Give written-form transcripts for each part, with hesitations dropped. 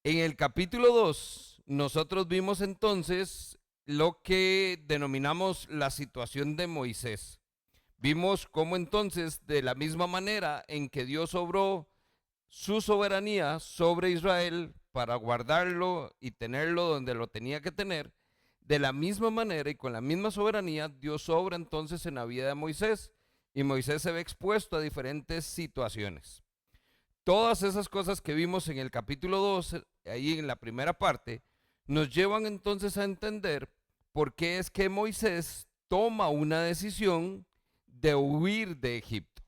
En el capítulo 2, nosotros vimos entonces lo que denominamos la situación de Moisés. Vimos cómo entonces, de la misma manera en que Dios obró su soberanía sobre Israel para guardarlo y tenerlo donde lo tenía que tener, de la misma manera y con la misma soberanía, Dios obra entonces en la vida de Moisés, y Moisés se ve expuesto a diferentes situaciones. Todas esas cosas que vimos en el capítulo 2, ahí en la primera parte, nos llevan entonces a entender por qué es que Moisés toma una decisión de huir de Egipto.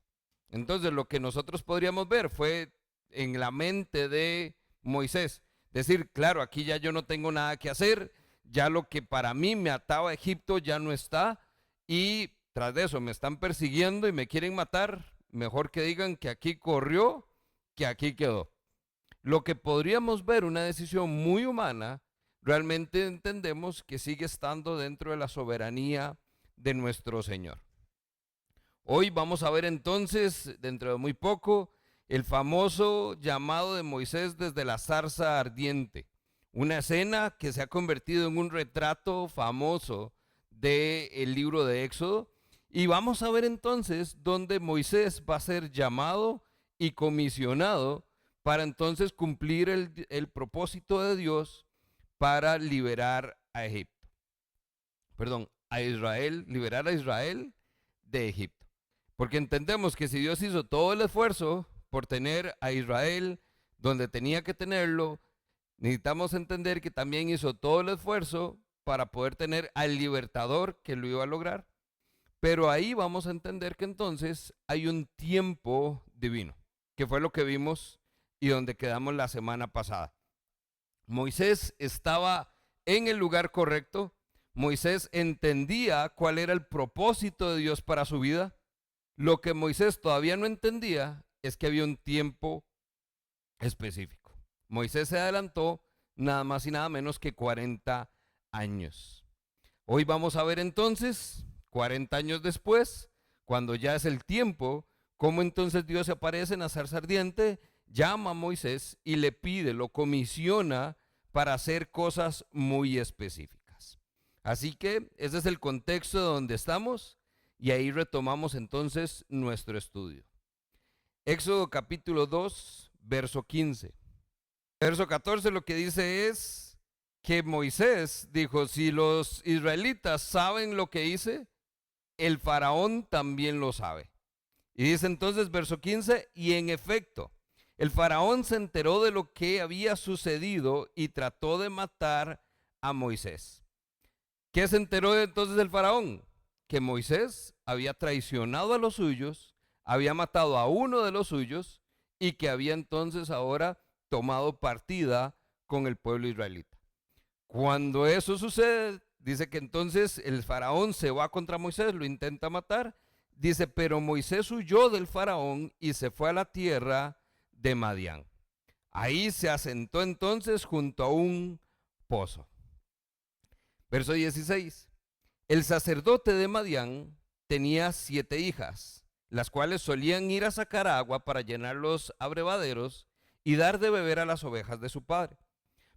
Entonces lo que nosotros podríamos ver fue en la mente de Moisés, decir, claro, aquí ya yo no tengo nada que hacer, ya lo que para mí me ataba a Egipto ya no está, y tras de eso me están persiguiendo y me quieren matar, mejor que digan que aquí corrió, que aquí quedó. Lo que podríamos ver una decisión muy humana, realmente entendemos que sigue estando dentro de la soberanía de nuestro Señor. Hoy vamos a ver entonces, dentro de muy poco, el famoso llamado de Moisés desde la zarza ardiente. Una escena que se ha convertido en un retrato famoso del libro de Éxodo. Y vamos a ver entonces dónde Moisés va a ser llamado y comisionado para entonces cumplir el propósito de Dios para liberar a Egipto. Perdón, a Israel, liberar a Israel de Egipto. Porque entendemos que si Dios hizo todo el esfuerzo por tener a Israel donde tenía que tenerlo, necesitamos entender que también hizo todo el esfuerzo para poder tener al libertador que lo iba a lograr. Pero ahí vamos a entender que entonces hay un tiempo divino, que fue lo que vimos y donde quedamos la semana pasada. Moisés estaba en el lugar correcto. Moisés entendía cuál era el propósito de Dios para su vida. Lo que Moisés todavía no entendía es que había un tiempo específico. Moisés se adelantó nada más y nada menos que 40 años. Hoy vamos a ver entonces, 40 años después, cuando ya es el tiempo, cómo entonces Dios se aparece en la zarza ardiente, llama a Moisés y le pide, lo comisiona para hacer cosas muy específicas. Así que ese es el contexto de donde estamos y ahí retomamos entonces nuestro estudio. Éxodo capítulo 2, verso 15. Verso 14 lo que dice es que Moisés dijo, si los israelitas saben lo que hice, el faraón también lo sabe. Y dice entonces verso 15, y en efecto, el faraón se enteró de lo que había sucedido y trató de matar a Moisés. ¿Qué se enteró entonces el faraón? Que Moisés había traicionado a los suyos, había matado a uno de los suyos y que había entonces ahora tomado partida con el pueblo israelita. Cuando eso sucede, dice que entonces el faraón se va contra Moisés, lo intenta matar. Dice, pero Moisés huyó del faraón y se fue a la tierra de Madián. Ahí se asentó entonces junto a un pozo. Verso 16. El sacerdote de Madián tenía 7 hijas, las cuales solían ir a sacar agua para llenar los abrevaderos y dar de beber a las ovejas de su padre.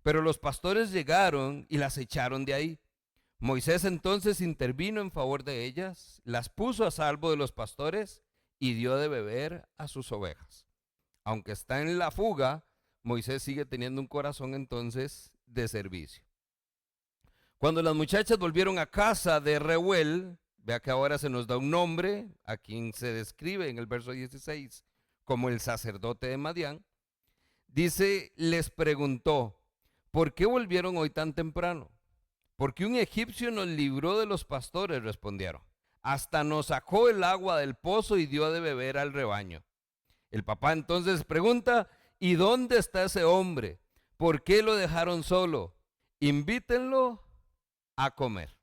Pero los pastores llegaron y las echaron de ahí. Moisés entonces intervino en favor de ellas, las puso a salvo de los pastores y dio de beber a sus ovejas. Aunque está en la fuga, Moisés sigue teniendo un corazón entonces de servicio. Cuando las muchachas volvieron a casa de Reuel, vea que ahora se nos da un nombre, a quien se describe en el verso 16 como el sacerdote de Madián, dice, les preguntó, ¿por qué volvieron hoy tan temprano? Porque un egipcio nos libró de los pastores, respondieron. Hasta nos sacó el agua del pozo y dio de beber al rebaño. El papá entonces pregunta, ¿y dónde está ese hombre? ¿Por qué lo dejaron solo? Invítenlo a comer.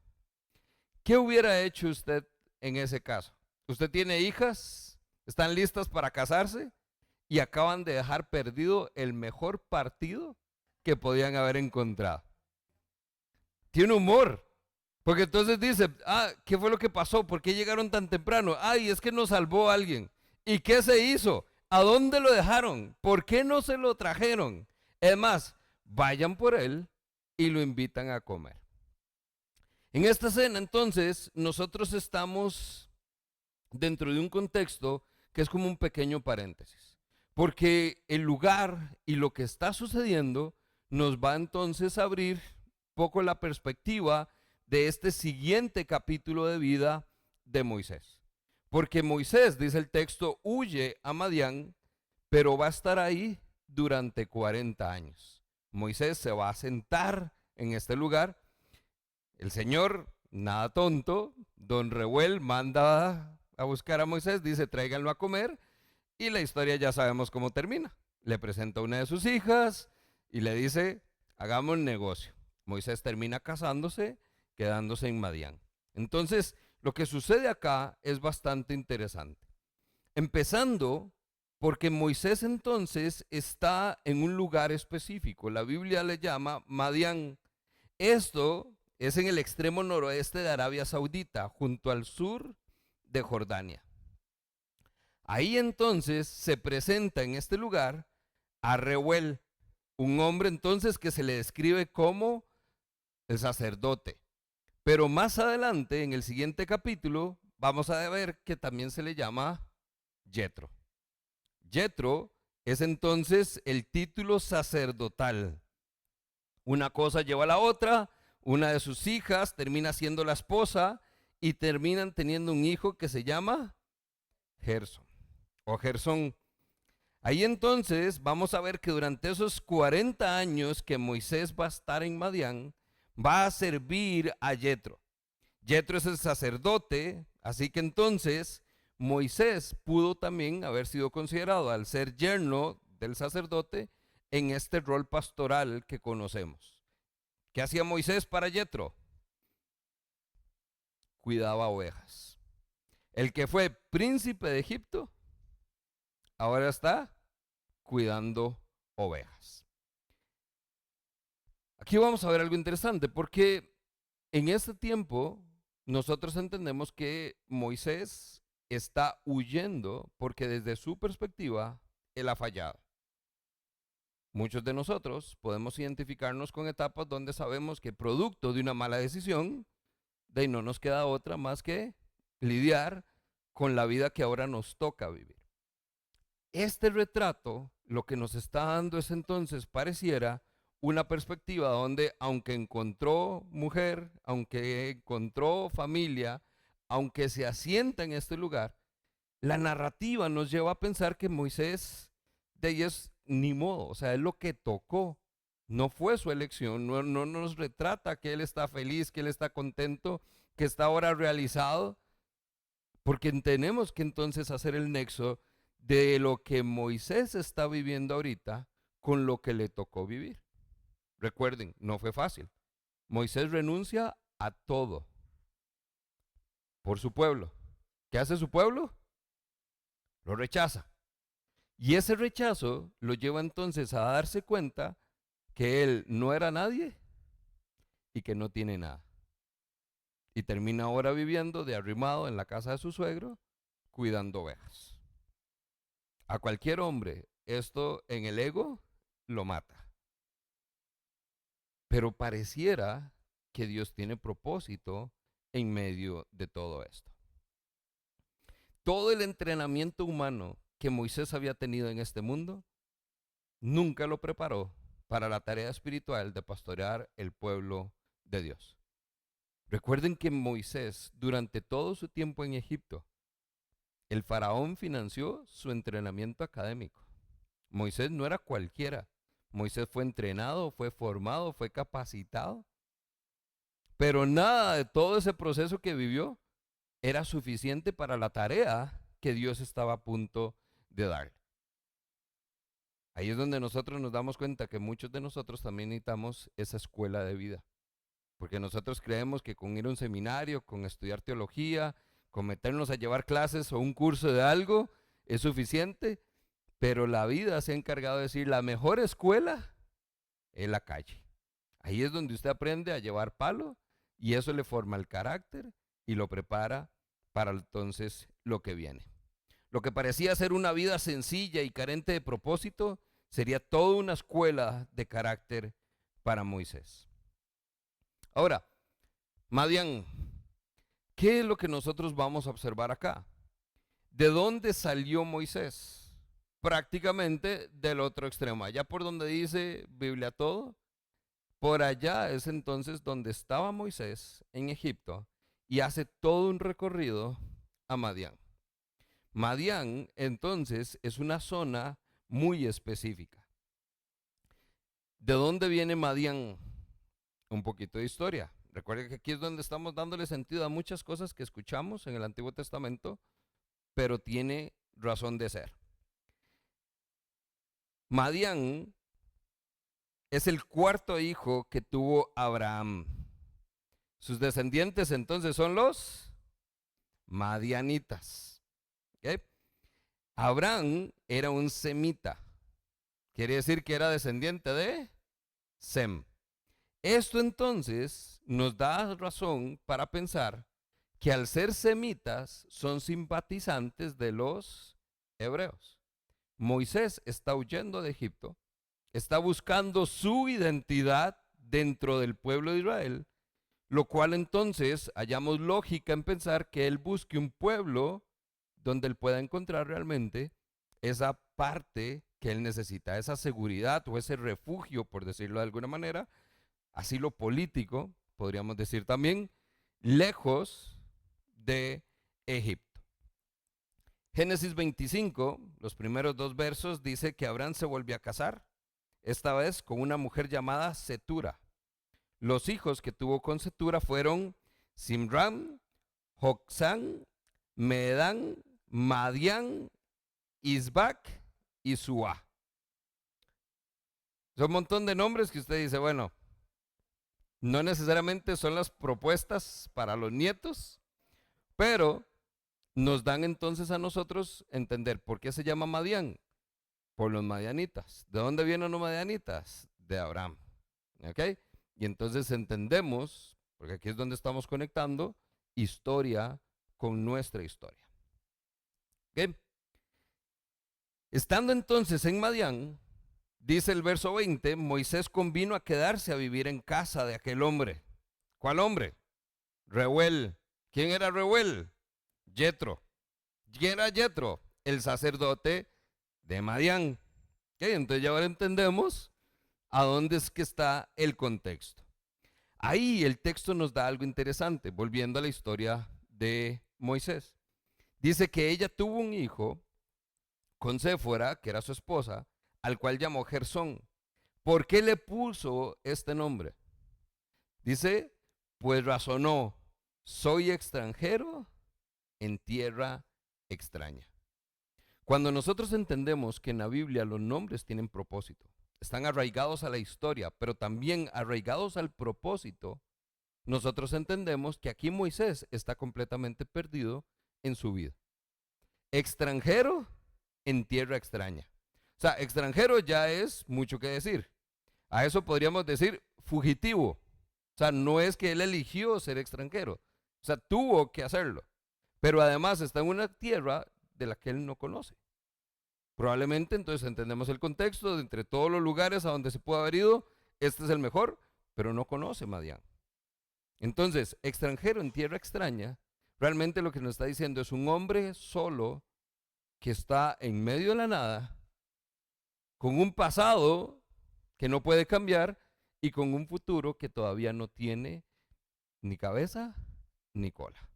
¿Qué hubiera hecho usted en ese caso? ¿Usted tiene hijas? ¿Están listas para casarse? Y acaban de dejar perdido el mejor partido que podían haber encontrado. Tiene humor. Porque entonces dice, ¿qué fue lo que pasó? ¿Por qué llegaron tan temprano? Ay, es que nos salvó alguien. ¿Y qué se hizo? ¿A dónde lo dejaron? ¿Por qué no se lo trajeron? Es más, vayan por él y lo invitan a comer. En esta escena, entonces, nosotros estamos dentro de un contexto que es como un pequeño paréntesis, porque el lugar y lo que está sucediendo nos va entonces a abrir poco la perspectiva de este siguiente capítulo de vida de Moisés. Porque Moisés, dice el texto, huye a Madián, pero va a estar ahí durante 40 años. Moisés se va a sentar en este lugar. El Señor, nada tonto, don Reuel manda a buscar a Moisés, dice tráiganlo a comer, y la historia ya sabemos cómo termina. Le presenta a una de sus hijas y le dice, hagamos negocio. Moisés termina casándose, quedándose en Madián. Entonces, lo que sucede acá es bastante interesante. Empezando porque Moisés entonces está en un lugar específico. La Biblia le llama Madián. Esto es en el extremo noroeste de Arabia Saudita, junto al sur de Jordania. Ahí entonces se presenta en este lugar a Reuel, un hombre entonces que se le describe como el sacerdote. Pero más adelante, en el siguiente capítulo, vamos a ver que también se le llama Yetro. Yetro es entonces el título sacerdotal. Una cosa lleva a la otra, una de sus hijas termina siendo la esposa y terminan teniendo un hijo que se llama Gerson o Gersón. Ahí entonces vamos a ver que durante esos 40 años que Moisés va a estar en Madián, va a servir a Yetro. Yetro es el sacerdote, así que entonces Moisés pudo también haber sido considerado, al ser yerno del sacerdote, en este rol pastoral que conocemos. ¿Qué hacía Moisés para Yetro? Cuidaba ovejas. El que fue príncipe de Egipto, ahora está cuidando ovejas. Aquí vamos a ver algo interesante, porque en este tiempo nosotros entendemos que Moisés está huyendo porque desde su perspectiva él ha fallado. Muchos de nosotros podemos identificarnos con etapas donde sabemos que producto de una mala decisión, de ahí no nos queda otra más que lidiar con la vida que ahora nos toca vivir. Este retrato lo que nos está dando es entonces, pareciera, una perspectiva donde aunque encontró mujer, aunque encontró familia, aunque se asienta en este lugar, la narrativa nos lleva a pensar que Moisés de ahí es ni modo, o sea, es lo que tocó, no fue su elección, no nos retrata que él está feliz, que él está contento, que está ahora realizado, porque tenemos que entonces hacer el nexo de lo que Moisés está viviendo ahorita con lo que le tocó vivir. Recuerden, no fue fácil. Moisés renuncia a todo por su pueblo. ¿Qué hace su pueblo? Lo rechaza. Y ese rechazo lo lleva entonces a darse cuenta que él no era nadie y que no tiene nada. Y termina ahora viviendo de arrimado en la casa de su suegro, cuidando ovejas. A cualquier hombre, esto en el ego lo mata. Pero pareciera que Dios tiene propósito en medio de todo esto. Todo el entrenamiento humano que Moisés había tenido en este mundo nunca lo preparó para la tarea espiritual de pastorear el pueblo de Dios. Recuerden que Moisés, durante todo su tiempo en Egipto, el faraón financió su entrenamiento académico. Moisés no era cualquiera. Moisés fue entrenado, fue formado, fue capacitado. Pero nada de todo ese proceso que vivió era suficiente para la tarea que Dios estaba a punto de darle. Ahí es donde nosotros nos damos cuenta que muchos de nosotros también necesitamos esa escuela de vida. Porque nosotros creemos que con ir a un seminario, con estudiar teología, con meternos a llevar clases o un curso de algo es suficiente, pero la vida se ha encargado de decir la mejor escuela es la calle. Ahí es donde usted aprende a llevar palo y eso le forma el carácter y lo prepara para entonces lo que viene. Lo que parecía ser una vida sencilla y carente de propósito sería toda una escuela de carácter para Moisés. Ahora, Madián, ¿qué es lo que nosotros vamos a observar acá? ¿De dónde salió Moisés? Prácticamente del otro extremo, allá por donde dice Biblia todo, por allá es entonces donde estaba Moisés en Egipto y hace todo un recorrido a Madián. Madián entonces es una zona muy específica. ¿De dónde viene Madián? Un poquito de historia. Recuerden que aquí es donde estamos dándole sentido a muchas cosas que escuchamos en el Antiguo Testamento, pero tiene razón de ser. Madián es el cuarto hijo que tuvo Abraham. Sus descendientes entonces son los madianitas. ¿Okay? Abraham era un semita. Quiere decir que era descendiente de Sem. Esto entonces nos da razón para pensar que al ser semitas son simpatizantes de los hebreos. Moisés está huyendo de Egipto, está buscando su identidad dentro del pueblo de Israel, lo cual entonces hallamos lógica en pensar que él busque un pueblo donde él pueda encontrar realmente esa parte que él necesita, esa seguridad o ese refugio, por decirlo de alguna manera, asilo político, podríamos decir también, lejos de Egipto. Génesis 25, los primeros 2 versos, dice que Abraham se volvió a casar, esta vez con una mujer llamada Setura. Los hijos que tuvo con Setura fueron Simram, Joksán, Medán, Madián, Isbac y Suá. Son un montón de nombres que usted dice, bueno, no necesariamente son las propuestas para los nietos, pero nos dan entonces a nosotros entender por qué se llama Madián. Por los madianitas. ¿De dónde vienen los madianitas? De Abraham. ¿Ok? Y entonces entendemos, porque aquí es donde estamos conectando, historia con nuestra historia. ¿Ok? Estando entonces en Madián, dice el verso 20, Moisés convino a quedarse a vivir en casa de aquel hombre. ¿Cuál hombre? Reuel. ¿Quién era Reuel? Yetro. ¿Quién era Yetro? El sacerdote de Madián. ¿Okay? Entonces ya ahora entendemos a dónde es que está el contexto. Ahí el texto nos da algo interesante, volviendo a la historia de Moisés. Dice que ella tuvo un hijo con Séfora, que era su esposa, al cual llamó Gersón. ¿Por qué le puso este nombre? Dice, pues razonó, soy extranjero en tierra extraña. Cuando nosotros entendemos que en la Biblia los nombres tienen propósito, están arraigados a la historia, pero también arraigados al propósito, nosotros entendemos que aquí Moisés está completamente perdido en su vida. Extranjero en tierra extraña. O sea, extranjero ya es mucho que decir. A eso podríamos decir fugitivo. O sea, no es que él eligió ser extranjero. O sea, tuvo que hacerlo. Pero además está en una tierra de la que él no conoce. Probablemente entonces entendemos el contexto de entre todos los lugares a donde se puede haber ido, este es el mejor, pero no conoce Madián. Entonces, extranjero en tierra extraña, realmente lo que nos está diciendo es un hombre solo que está en medio de la nada, con un pasado que no puede cambiar y con un futuro que todavía no tiene ni cabeza ni cola.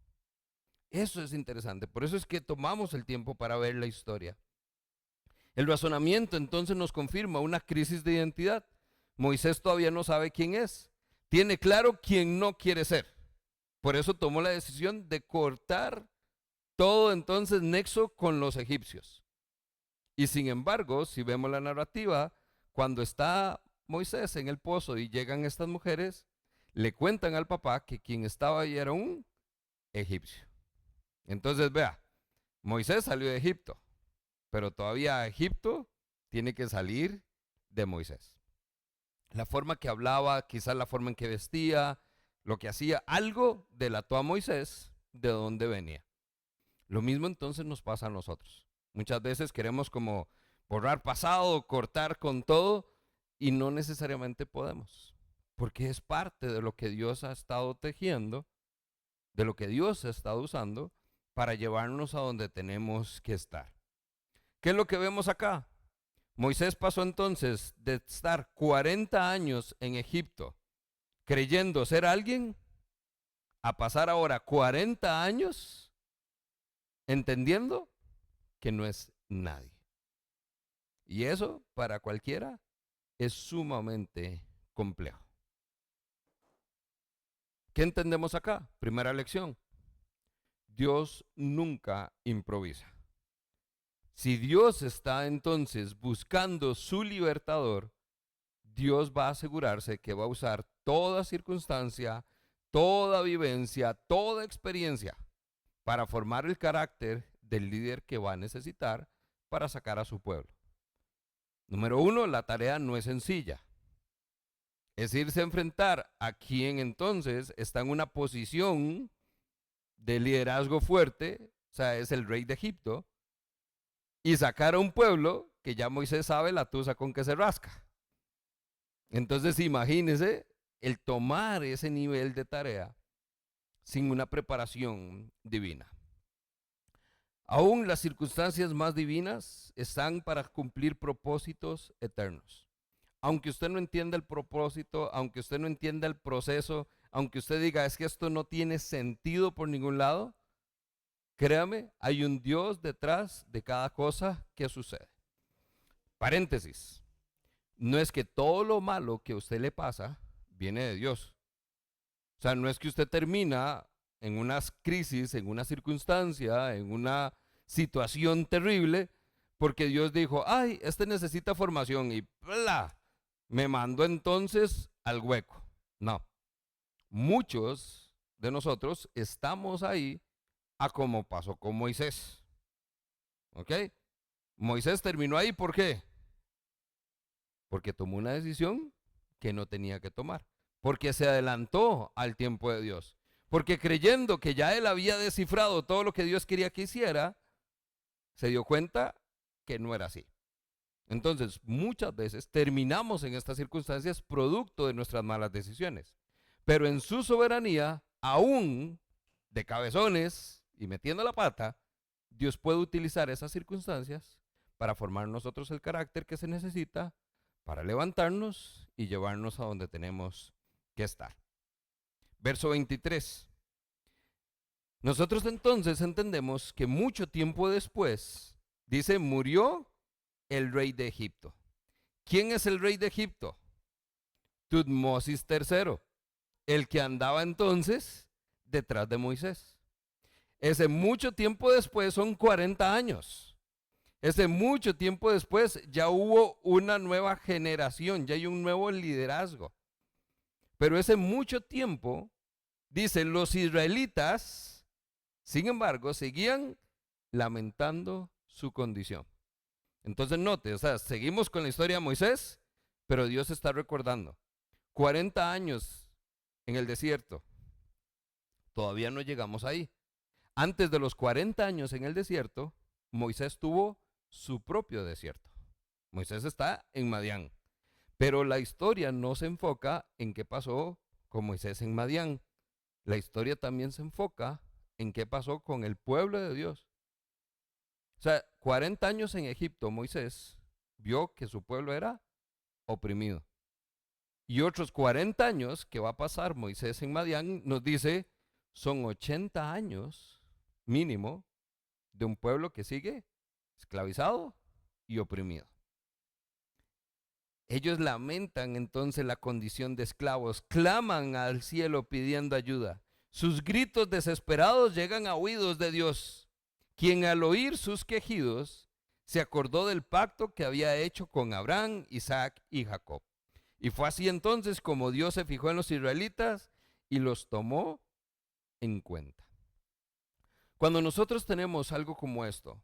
Eso es interesante, por eso es que tomamos el tiempo para ver la historia. El razonamiento entonces nos confirma una crisis de identidad. Moisés todavía no sabe quién es. Tiene claro quién no quiere ser. Por eso tomó la decisión de cortar todo entonces nexo con los egipcios. Y sin embargo, si vemos la narrativa, cuando está Moisés en el pozo y llegan estas mujeres, le cuentan al papá que quien estaba ahí era un egipcio. Entonces vea, Moisés salió de Egipto, pero todavía Egipto tiene que salir de Moisés. La forma que hablaba, quizás la forma en que vestía, lo que hacía, algo delató a Moisés de dónde venía. Lo mismo entonces nos pasa a nosotros. Muchas veces queremos como borrar pasado, cortar con todo, y no necesariamente podemos, porque es parte de lo que Dios ha estado tejiendo, de lo que Dios ha estado usando para llevarnos a donde tenemos que estar. ¿Qué es lo que vemos acá? Moisés pasó entonces de estar 40 años en Egipto creyendo ser alguien a pasar ahora 40 años entendiendo que no es nadie. Y eso para cualquiera es sumamente complejo. ¿Qué entendemos acá? Primera lección. Dios nunca improvisa. Si Dios está entonces buscando su libertador, Dios va a asegurarse que va a usar toda circunstancia, toda vivencia, toda experiencia para formar el carácter del líder que va a necesitar para sacar a su pueblo. Número uno, la tarea no es sencilla. Es irse a enfrentar a quien entonces está en una posición de liderazgo fuerte, o sea, es el rey de Egipto, y sacar a un pueblo que ya Moisés sabe la tusa con que se rasca. Entonces imagínese el tomar ese nivel de tarea sin una preparación divina. Aún las circunstancias más divinas están para cumplir propósitos eternos. Aunque usted no entienda el propósito, aunque usted no entienda el proceso, aunque usted diga es que esto no tiene sentido por ningún lado, créame, hay un Dios detrás de cada cosa que sucede. Paréntesis. No es que todo lo malo que a usted le pasa viene de Dios. O sea, no es que usted termina en unas crisis, en una circunstancia, en una situación terrible, porque Dios dijo, ay, este necesita formación y ¡bla! Me mandó entonces al hueco. No, muchos de nosotros estamos ahí a como pasó con Moisés. ¿Ok? Moisés terminó ahí, ¿por qué? Porque tomó una decisión que no tenía que tomar, porque se adelantó al tiempo de Dios, porque creyendo que ya él había descifrado todo lo que Dios quería que hiciera, se dio cuenta que no era así. Entonces, muchas veces terminamos en estas circunstancias producto de nuestras malas decisiones, pero en su soberanía, aún de cabezones y metiendo la pata, Dios puede utilizar esas circunstancias para formar en nosotros el carácter que se necesita para levantarnos y llevarnos a donde tenemos que estar. Verso 23. Nosotros entonces entendemos que mucho tiempo después, dice, murió el rey de Egipto. ¿Quién es el rey de Egipto? Tutmosis III, el que andaba entonces detrás de Moisés. Ese mucho tiempo después son 40 años. Ese mucho tiempo después ya hubo una nueva generación, ya hay un nuevo liderazgo. Pero ese mucho tiempo, dice, los israelitas, sin embargo, seguían lamentando su condición. Entonces note, o sea, seguimos con la historia de Moisés, pero Dios está recordando. 40 años en el desierto, todavía no llegamos ahí. Antes de los 40 años en el desierto, Moisés tuvo su propio desierto. Moisés está en Madián. Pero la historia no se enfoca en qué pasó con Moisés en Madián. La historia también se enfoca en qué pasó con el pueblo de Dios. O sea, 40 años en Egipto, Moisés vio que su pueblo era oprimido. Y otros 40 años que va a pasar Moisés en Madián, nos dice, son 80 años mínimo de un pueblo que sigue esclavizado y oprimido. Ellos lamentan entonces la condición de esclavos, claman al cielo pidiendo ayuda. Sus gritos desesperados llegan a oídos de Dios, quien al oír sus quejidos se acordó del pacto que había hecho con Abraham, Isaac y Jacob. Y fue así entonces como Dios se fijó en los israelitas y los tomó en cuenta. Cuando nosotros tenemos algo como esto,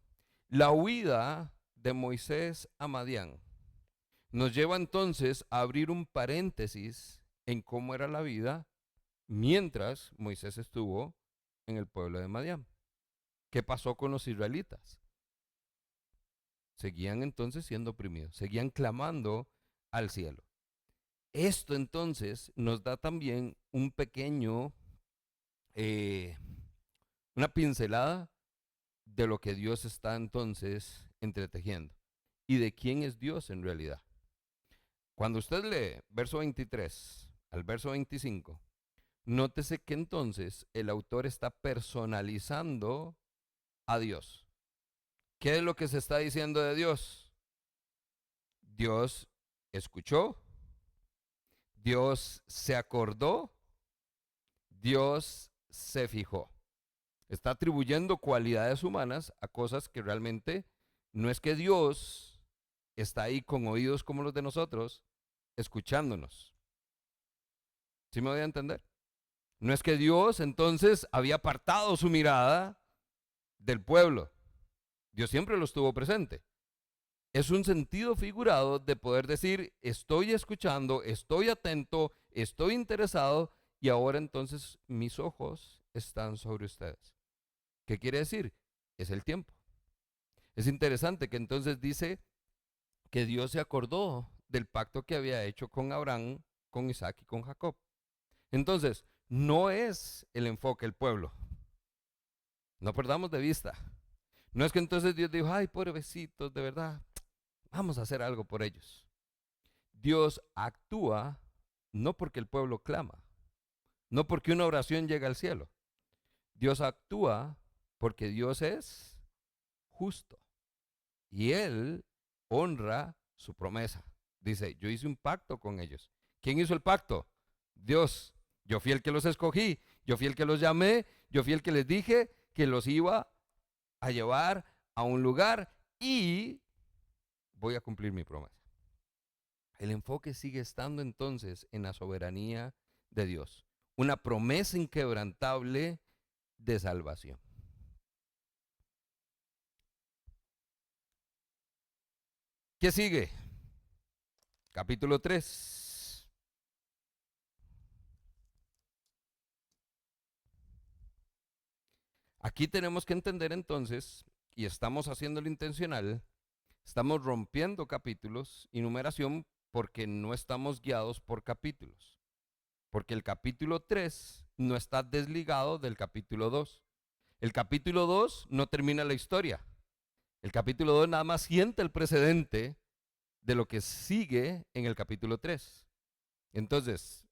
la huida de Moisés a Madián nos lleva entonces a abrir un paréntesis en cómo era la vida mientras Moisés estuvo en el pueblo de Madián. ¿Qué pasó con los israelitas? Seguían entonces siendo oprimidos, seguían clamando al cielo. Esto entonces nos da también un pequeño, una pincelada de lo que Dios está entonces entretejiendo y de quién es Dios en realidad. Cuando usted lee verso 23 al verso 25, nótese que entonces el autor está personalizando a Dios. ¿Qué es lo que se está diciendo de Dios? Dios escuchó, Dios se acordó, Dios se fijó. Está atribuyendo cualidades humanas a cosas que realmente no es que Dios está ahí con oídos como los de nosotros, escuchándonos. ¿Sí me voy a entender? No es que Dios entonces había apartado su mirada del pueblo. Dios siempre lo estuvo presente. Es un sentido figurado de poder decir, estoy escuchando, estoy atento, estoy interesado y ahora entonces mis ojos están sobre ustedes. ¿Qué quiere decir? Es el tiempo. Es interesante que entonces dice que Dios se acordó del pacto que había hecho con Abraham, con Isaac y con Jacob. Entonces, no es el enfoque el pueblo. No perdamos de vista. No es que entonces Dios dijo, ay, pobrecitos, de verdad, vamos a hacer algo por ellos. Dios actúa no porque el pueblo clama, no porque una oración llega al cielo. Dios actúa porque Dios es justo y Él honra su promesa. Dice, yo hice un pacto con ellos. ¿Quién hizo el pacto? Dios. Yo fui el que los escogí, yo fui el que los llamé, yo fui el que les dije que los iba a llevar a un lugar y voy a cumplir mi promesa. El enfoque sigue estando entonces en la soberanía de Dios, una promesa inquebrantable de salvación. ¿Qué sigue? Capítulo 3. Aquí tenemos que entender entonces, y estamos haciéndolo intencional, estamos rompiendo capítulos y numeración porque no estamos guiados por capítulos. Porque el capítulo 3 no está desligado del capítulo 2. El capítulo 2 no termina la historia. El capítulo 2 nada más sienta el precedente de lo que sigue en el capítulo 3. Entonces,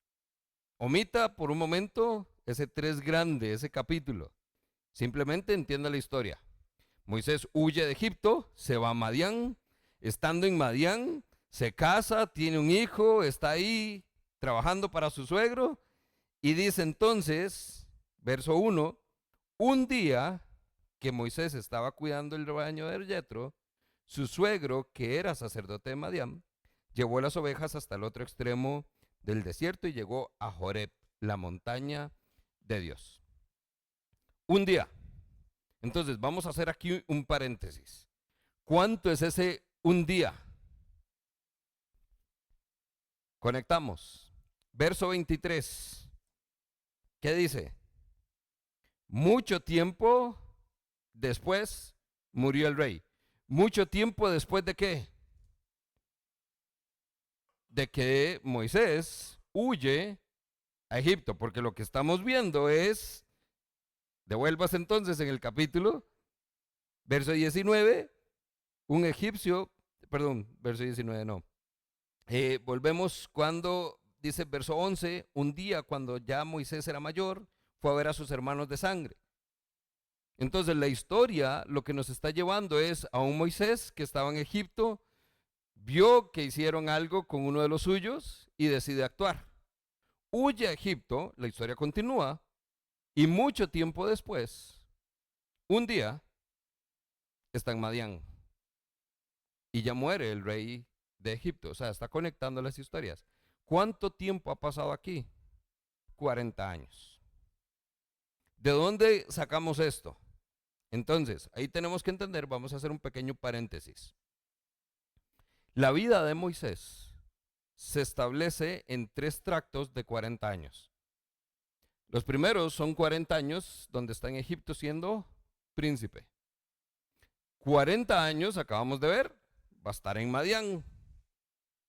omita por un momento ese 3 grande, ese capítulo. Simplemente entienda la historia. Moisés huye de Egipto, se va a Madián. Estando en Madián, se casa, tiene un hijo, está ahí trabajando para su suegro. Y dice entonces, verso 1, un día que Moisés estaba cuidando el rebaño de Yetro, su suegro, que era sacerdote de Madián, llevó las ovejas hasta el otro extremo del desierto y llegó a Joreb, la montaña de Dios. Un día. Entonces, vamos a hacer aquí un paréntesis. ¿Cuánto es ese un día? Conectamos. Verso 23. ¿Qué dice? Mucho tiempo después murió el rey. Mucho tiempo después de qué? De que Moisés huye a Egipto, porque lo que estamos viendo es, devuélvase entonces en el capítulo, verso 19, un egipcio, perdón, verso 19 no. Volvemos cuando dice verso 11, un día cuando ya Moisés era mayor, fue a ver a sus hermanos de sangre. Entonces la historia lo que nos está llevando es a un Moisés que estaba en Egipto, vio que hicieron algo con uno de los suyos y decide actuar. Huye a Egipto, la historia continúa, y mucho tiempo después, un día, está en Madián y ya muere el rey de Egipto. O sea, está conectando las historias. ¿Cuánto tiempo ha pasado aquí? 40 años. ¿De dónde sacamos esto? Entonces, ahí tenemos que entender, vamos a hacer un pequeño paréntesis. La vida de Moisés se establece en 3 tractos de 40 años. Los primeros son 40 años donde está en Egipto siendo príncipe. 40 años, acabamos de ver, va a estar en Madián.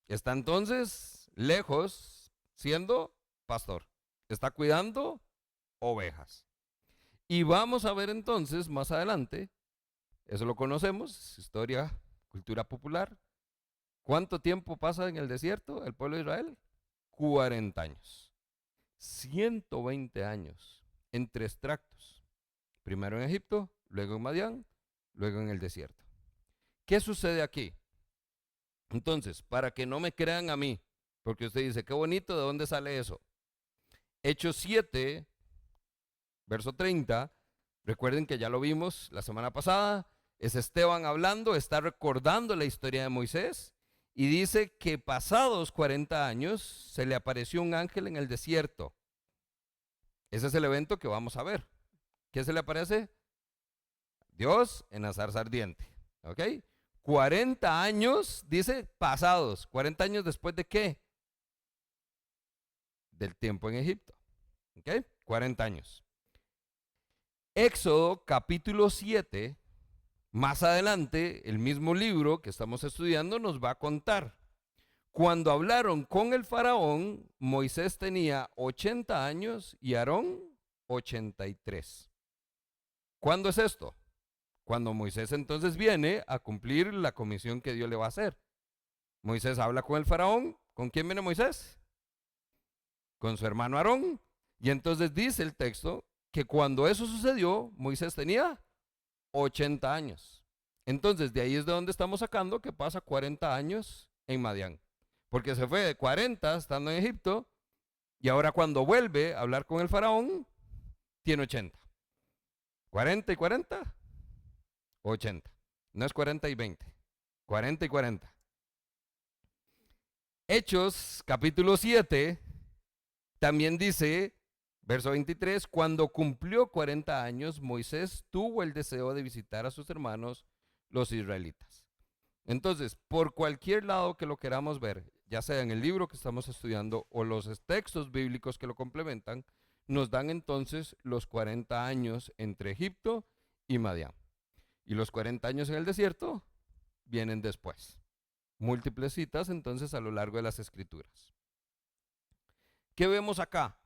Está entonces lejos siendo pastor. Está cuidando ovejas. Y vamos a ver entonces más adelante, eso lo conocemos, historia, cultura popular. ¿Cuánto tiempo pasa en el desierto el pueblo de Israel? 40 años. 120 años en 3 tractos. Primero en Egipto, luego en Madián, luego en el desierto. ¿Qué sucede aquí? Entonces, para que no me crean a mí, porque usted dice, qué bonito, ¿de dónde sale eso? Hechos 7, verso 30, recuerden que ya lo vimos la semana pasada, es Esteban hablando, está recordando la historia de Moisés y dice que pasados 40 años se le apareció un ángel en el desierto. Ese es el evento que vamos a ver. ¿Qué se le aparece? Dios en la zarza ardiente. ¿Ok? 40 años, dice, pasados. 40 años después de qué? Del tiempo en Egipto. ¿Ok? 40 años. Éxodo capítulo 7, más adelante, el mismo libro que estamos estudiando nos va a contar. Cuando hablaron con el faraón, Moisés tenía 80 años y Aarón 83. ¿Cuándo es esto? Cuando Moisés entonces viene a cumplir la comisión que Dios le va a hacer. Moisés habla con el faraón. ¿Con quién viene Moisés? Con su hermano Aarón. Y entonces dice el texto que cuando eso sucedió, Moisés tenía 80 años. Entonces de ahí es de donde estamos sacando que pasa 40 años en Madián. Porque se fue de 40 estando en Egipto y ahora cuando vuelve a hablar con el faraón, tiene 80. 40 y 40, 80. No es 40 y 20, 40 y 40. Hechos capítulo 7 también dice, verso 23, cuando cumplió 40 años, Moisés tuvo el deseo de visitar a sus hermanos, los israelitas. Entonces, por cualquier lado que lo queramos ver, ya sea en el libro que estamos estudiando o los textos bíblicos que lo complementan, nos dan entonces los 40 años entre Egipto y Madián. Y los 40 años en el desierto vienen después. Múltiples citas entonces a lo largo de las escrituras. ¿Qué vemos acá?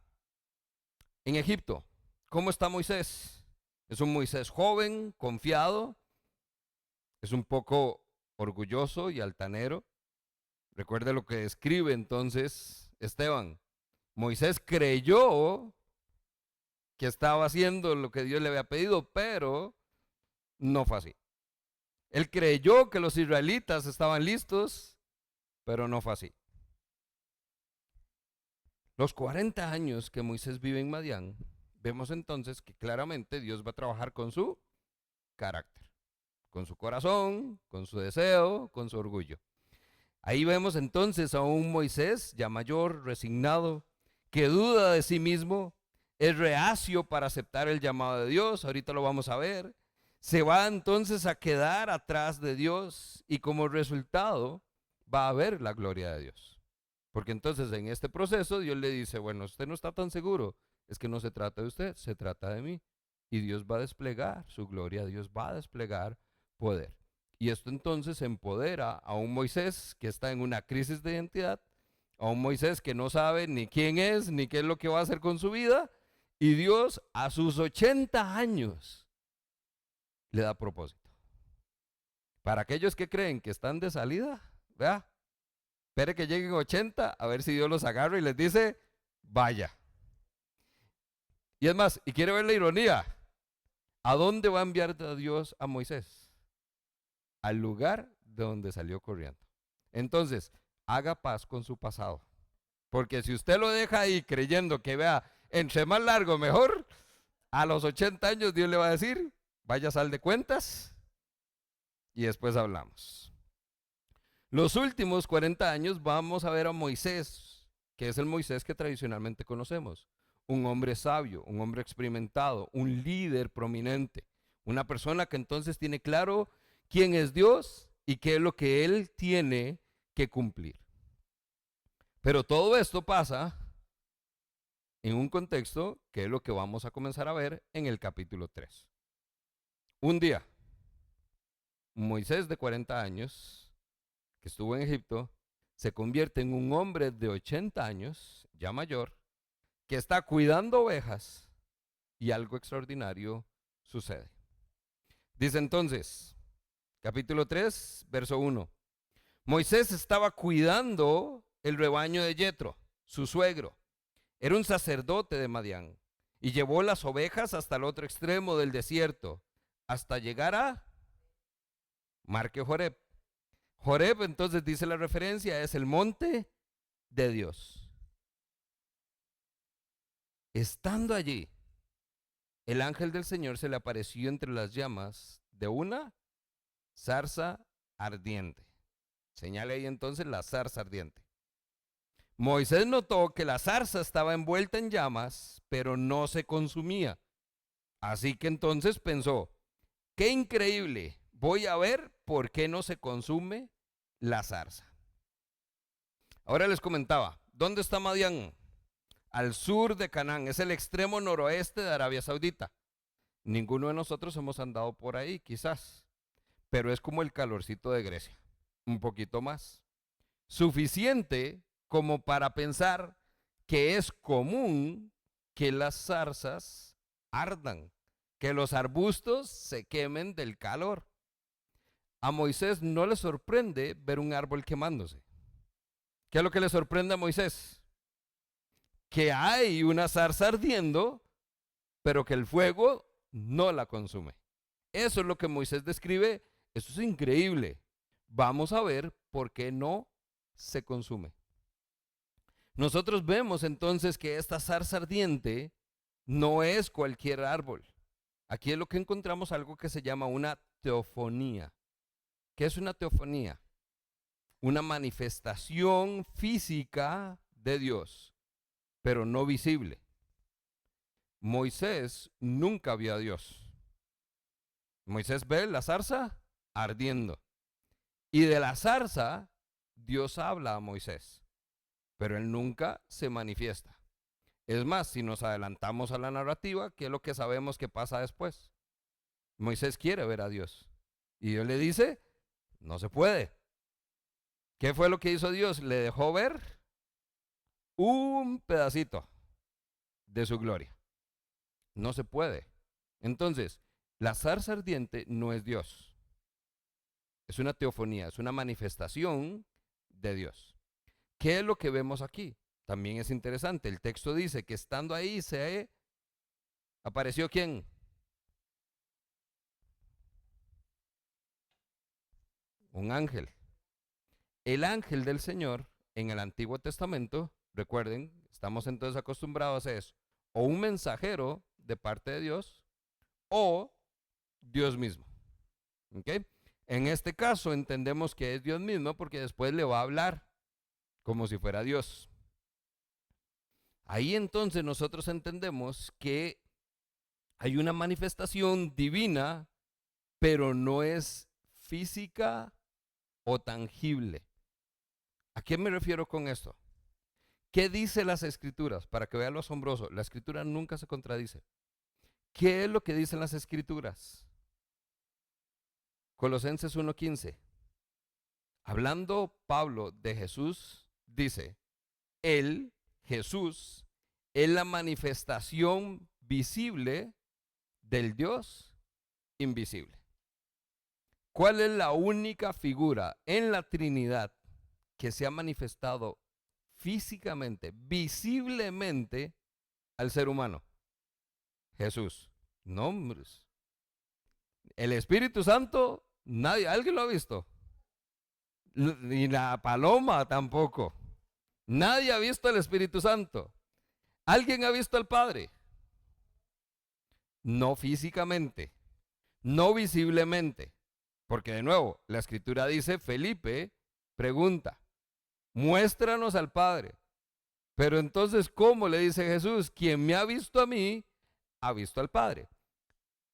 En Egipto, ¿cómo está Moisés? Es un Moisés joven, confiado, es un poco orgulloso y altanero. Recuerde lo que escribe entonces Esteban. Moisés creyó que estaba haciendo lo que Dios le había pedido, pero no fue así. Él creyó que los israelitas estaban listos, pero no fue así. Los 40 años que Moisés vive en Madián, vemos entonces que claramente Dios va a trabajar con su carácter, con su corazón, con su deseo, con su orgullo. Ahí vemos entonces a un Moisés ya mayor, resignado, que duda de sí mismo, es reacio para aceptar el llamado de Dios, ahorita lo vamos a ver. Se va entonces a quedar atrás de Dios y como resultado va a ver la gloria de Dios. Porque entonces en este proceso Dios le dice, bueno, usted no está tan seguro, es que no se trata de usted, se trata de mí. Y Dios va a desplegar su gloria, Dios va a desplegar poder. Y esto entonces empodera a un Moisés que está en una crisis de identidad, a un Moisés que no sabe ni quién es, ni qué es lo que va a hacer con su vida. Y Dios a sus 80 años le da propósito. Para aquellos que creen que están de salida, vea, espere que lleguen 80 a ver si Dios los agarra y les dice, vaya. Y es más, y quiere ver la ironía, ¿a dónde va a enviar Dios a Moisés? Al lugar de donde salió corriendo. Entonces, haga paz con su pasado. Porque si usted lo deja ahí creyendo que vea, entre más largo mejor, a los 80 años Dios le va a decir, vaya, sal de cuentas y después hablamos. Los últimos 40 años vamos a ver a Moisés, que es el Moisés que tradicionalmente conocemos. Un hombre sabio, un hombre experimentado, un líder prominente, una persona que entonces tiene claro quién es Dios y qué es lo que Él tiene que cumplir. Pero todo esto pasa en un contexto que es lo que vamos a comenzar a ver en el capítulo 3. Un día, Moisés de 40 años, que estuvo en Egipto, se convierte en un hombre de 80 años, ya mayor, que está cuidando ovejas y algo extraordinario sucede. Dice entonces, capítulo 3, verso 1. Moisés estaba cuidando el rebaño de Yetro, su suegro. Era un sacerdote de Madián y llevó las ovejas hasta el otro extremo del desierto, hasta llegar a marque Joreb. Joreb, entonces dice la referencia, es el monte de Dios. Estando allí, el ángel del Señor se le apareció entre las llamas de una zarza ardiente. Señale ahí entonces la zarza ardiente. Moisés notó que la zarza estaba envuelta en llamas, pero no se consumía. Así que entonces pensó, qué increíble, voy a ver por qué no se consume la zarza. Ahora les comentaba, ¿dónde está Madián? Al sur de Canaán, es el extremo noroeste de Arabia Saudita. Ninguno de nosotros hemos andado por ahí, quizás, pero es como el calorcito de Grecia, un poquito más. Suficiente como para pensar que es común que las zarzas ardan, que los arbustos se quemen del calor. A Moisés no le sorprende ver un árbol quemándose. ¿Qué es lo que le sorprende a Moisés? Que hay una zarza ardiendo, pero que el fuego no la consume. Eso es lo que Moisés describe. Eso es increíble. Vamos a ver por qué no se consume. Nosotros vemos entonces que esta zarza ardiente no es cualquier árbol. Aquí es lo que encontramos algo que se llama una teofonía. ¿Qué es una teofonía? Una manifestación física de Dios, pero no visible. Moisés nunca vio a Dios. Moisés ve la zarza ardiendo. Y de la zarza, Dios habla a Moisés, pero él nunca se manifiesta. Es más, si nos adelantamos a la narrativa, ¿qué es lo que sabemos que pasa después? Moisés quiere ver a Dios. Y Dios le dice, no se puede. ¿Qué fue lo que hizo Dios? Le dejó ver un pedacito de su gloria. No se puede. Entonces, la zarza ardiente no es Dios. Es una teofonía, es una manifestación de Dios. ¿Qué es lo que vemos aquí? También es interesante. El texto dice que estando ahí se apareció ¿quién? Un ángel. El ángel del Señor en el Antiguo Testamento, recuerden, estamos entonces acostumbrados a eso, o un mensajero de parte de Dios o Dios mismo. ¿Ok? En este caso entendemos que es Dios mismo porque después le va a hablar como si fuera Dios. Ahí entonces nosotros entendemos que hay una manifestación divina, pero no es física o tangible. ¿A qué me refiero con esto? ¿Qué dice las escrituras? Para que vean lo asombroso, la escritura nunca se contradice. ¿Qué es lo que dicen las escrituras? Colosenses 1:15. Hablando Pablo de Jesús, dice, Él, Jesús, es la manifestación visible del Dios invisible. ¿Cuál es la única figura en la Trinidad que se ha manifestado físicamente, visiblemente al ser humano? Jesús. Nombres. El Espíritu Santo, nadie, ¿alguien lo ha visto? Ni la paloma tampoco. Nadie ha visto al Espíritu Santo. ¿Alguien ha visto al Padre? No físicamente, no visiblemente. Porque de nuevo, la Escritura dice, Felipe pregunta, muéstranos al Padre. Pero entonces, ¿cómo le dice Jesús? Quien me ha visto a mí, ha visto al Padre.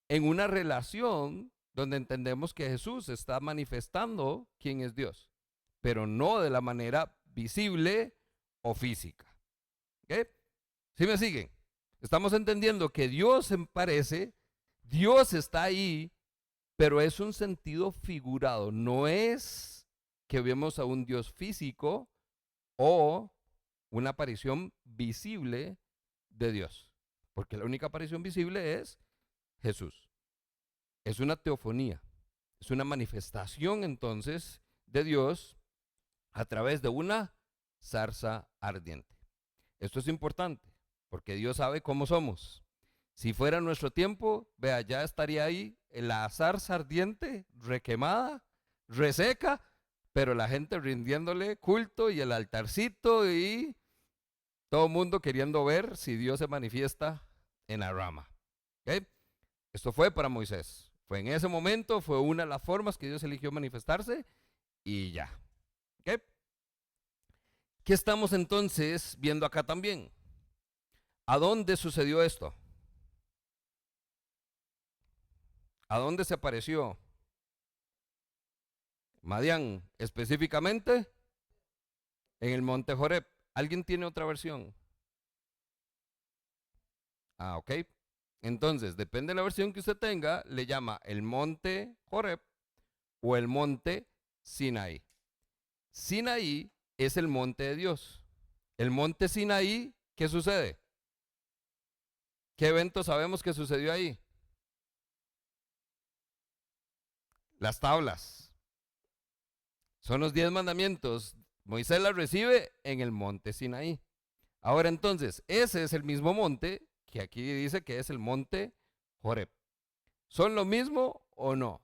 En una relación donde entendemos que Jesús está manifestando quién es Dios, pero no de la manera visible o física. ¿Ok? ¿Sí me siguen? Estamos entendiendo que Dios parece, Dios está ahí, pero es un sentido figurado, no es que vemos a un Dios físico o una aparición visible de Dios, porque la única aparición visible es Jesús. Es una teofonía, es una manifestación entonces de Dios a través de una zarza ardiente. Esto es importante, porque Dios sabe cómo somos. Si fuera nuestro tiempo, vea, ya estaría ahí la zarza ardiente, requemada, reseca, pero la gente rindiéndole culto y el altarcito y todo el mundo queriendo ver si Dios se manifiesta en la rama. ¿Okay? Esto fue para Moisés. Fue en ese momento, fue una de las formas que Dios eligió manifestarse y ya. ¿Okay? ¿Qué estamos entonces viendo acá también? ¿A dónde sucedió esto? ¿A dónde se apareció? Madián, específicamente en el monte Joreb. ¿Alguien tiene otra versión? Ah, ok. Entonces, depende de la versión que usted tenga, le llama el monte Joreb o el monte Sinaí. Sinaí es el monte de Dios. El monte Sinaí, ¿qué sucede? ¿Qué evento sabemos que sucedió ahí? Las tablas. Son los 10 mandamientos. Moisés las recibe en el monte Sinaí. Ahora entonces, ese es el mismo monte que aquí dice que es el monte Joreb. ¿Son lo mismo o no?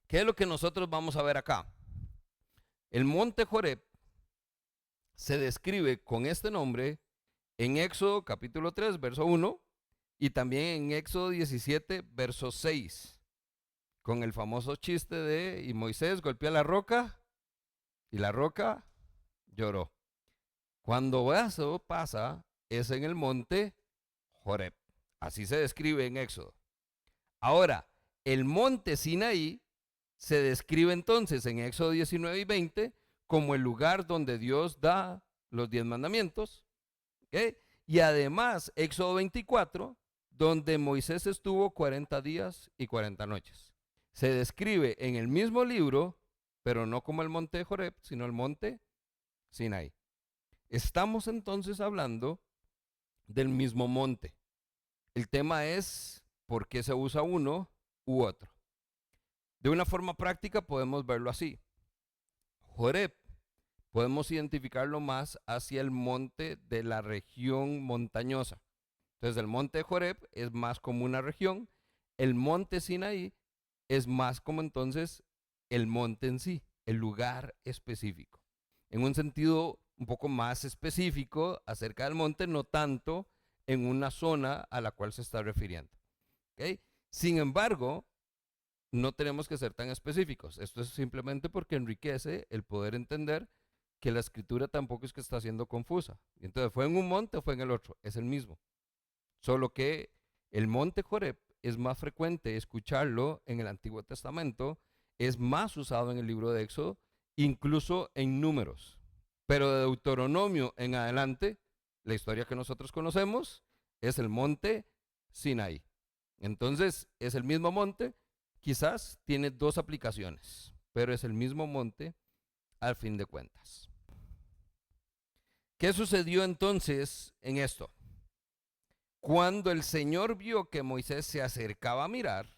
¿Qué es lo que nosotros vamos a ver acá? El monte Joreb se describe con este nombre en Éxodo capítulo 3, verso 1 y también en Éxodo 17, verso 6, con el famoso chiste de y Moisés golpeó la roca y la roca lloró. Cuando eso pasa es en el monte Joreb. Así se describe en Éxodo. Ahora, el monte Sinaí se describe entonces en Éxodo 19 y 20 como el lugar donde Dios da los 10 mandamientos. ¿Okay? Y además, Éxodo 24, donde Moisés estuvo 40 días y 40 noches. Se describe en el mismo libro, pero no como el monte Joreb, sino el monte Sinaí. Estamos entonces hablando del mismo monte. El tema es por qué se usa uno u otro. De una forma práctica podemos verlo así. Joreb podemos identificarlo más hacia el monte de la región montañosa. Entonces el monte Joreb es más como una región, el monte Sinaí es más como entonces el monte en sí, el lugar específico. En un sentido un poco más específico acerca del monte, no tanto en una zona a la cual se está refiriendo. ¿Okay? Sin embargo, no tenemos que ser tan específicos. Esto es simplemente porque enriquece el poder entender que la escritura tampoco es que está siendo confusa. Entonces, ¿fue en un monte o fue en el otro? Es el mismo. Solo que el monte Joreb es más frecuente escucharlo en el Antiguo Testamento, es más usado en el libro de Éxodo, incluso en Números. Pero de Deuteronomio en adelante, la historia que nosotros conocemos es el monte Sinaí. Entonces, es el mismo monte, quizás tiene dos aplicaciones, pero es el mismo monte al fin de cuentas. ¿Qué sucedió entonces en esto? Cuando el Señor vio que Moisés se acercaba a mirar,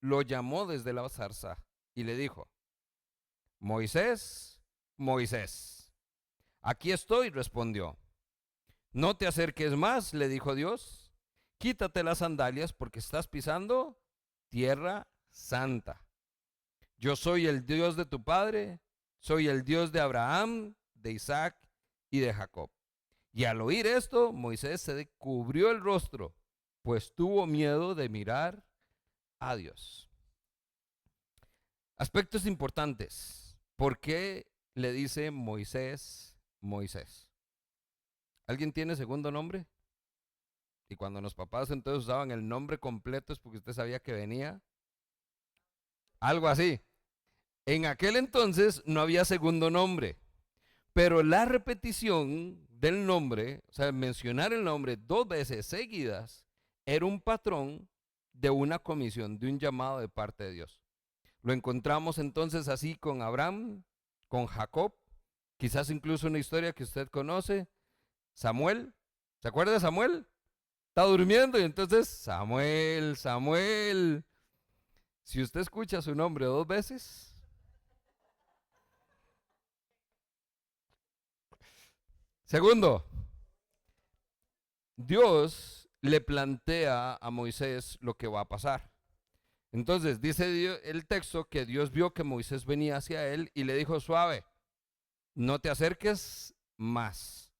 lo llamó desde la zarza y le dijo: Moisés, Moisés. Aquí estoy, respondió. No te acerques más, le dijo Dios. Quítate las sandalias porque estás pisando tierra santa. Yo soy el Dios de tu padre, soy el Dios de Abraham, de Isaac y de Jacob. Y al oír esto, Moisés se cubrió el rostro, pues tuvo miedo de mirar a Dios. Aspectos importantes. ¿Por qué le dice Moisés, Moisés? ¿Alguien tiene segundo nombre? Y cuando los papás entonces usaban el nombre completo es porque usted sabía que venía. Algo así. En aquel entonces no había segundo nombre, pero la repetición del nombre, o sea, mencionar el nombre dos veces seguidas, era un patrón de una comisión, de un llamado de parte de Dios. Lo encontramos entonces así con Abraham, con Jacob, quizás incluso una historia que usted conoce, Samuel. ¿Se acuerda de Samuel? Está durmiendo y entonces, Samuel, Samuel. Si usted escucha su nombre 2 veces. Segundo, Dios le plantea a Moisés lo que va a pasar. Entonces dice el texto que Dios vio que Moisés venía hacia él y le dijo: suave, no te acerques más.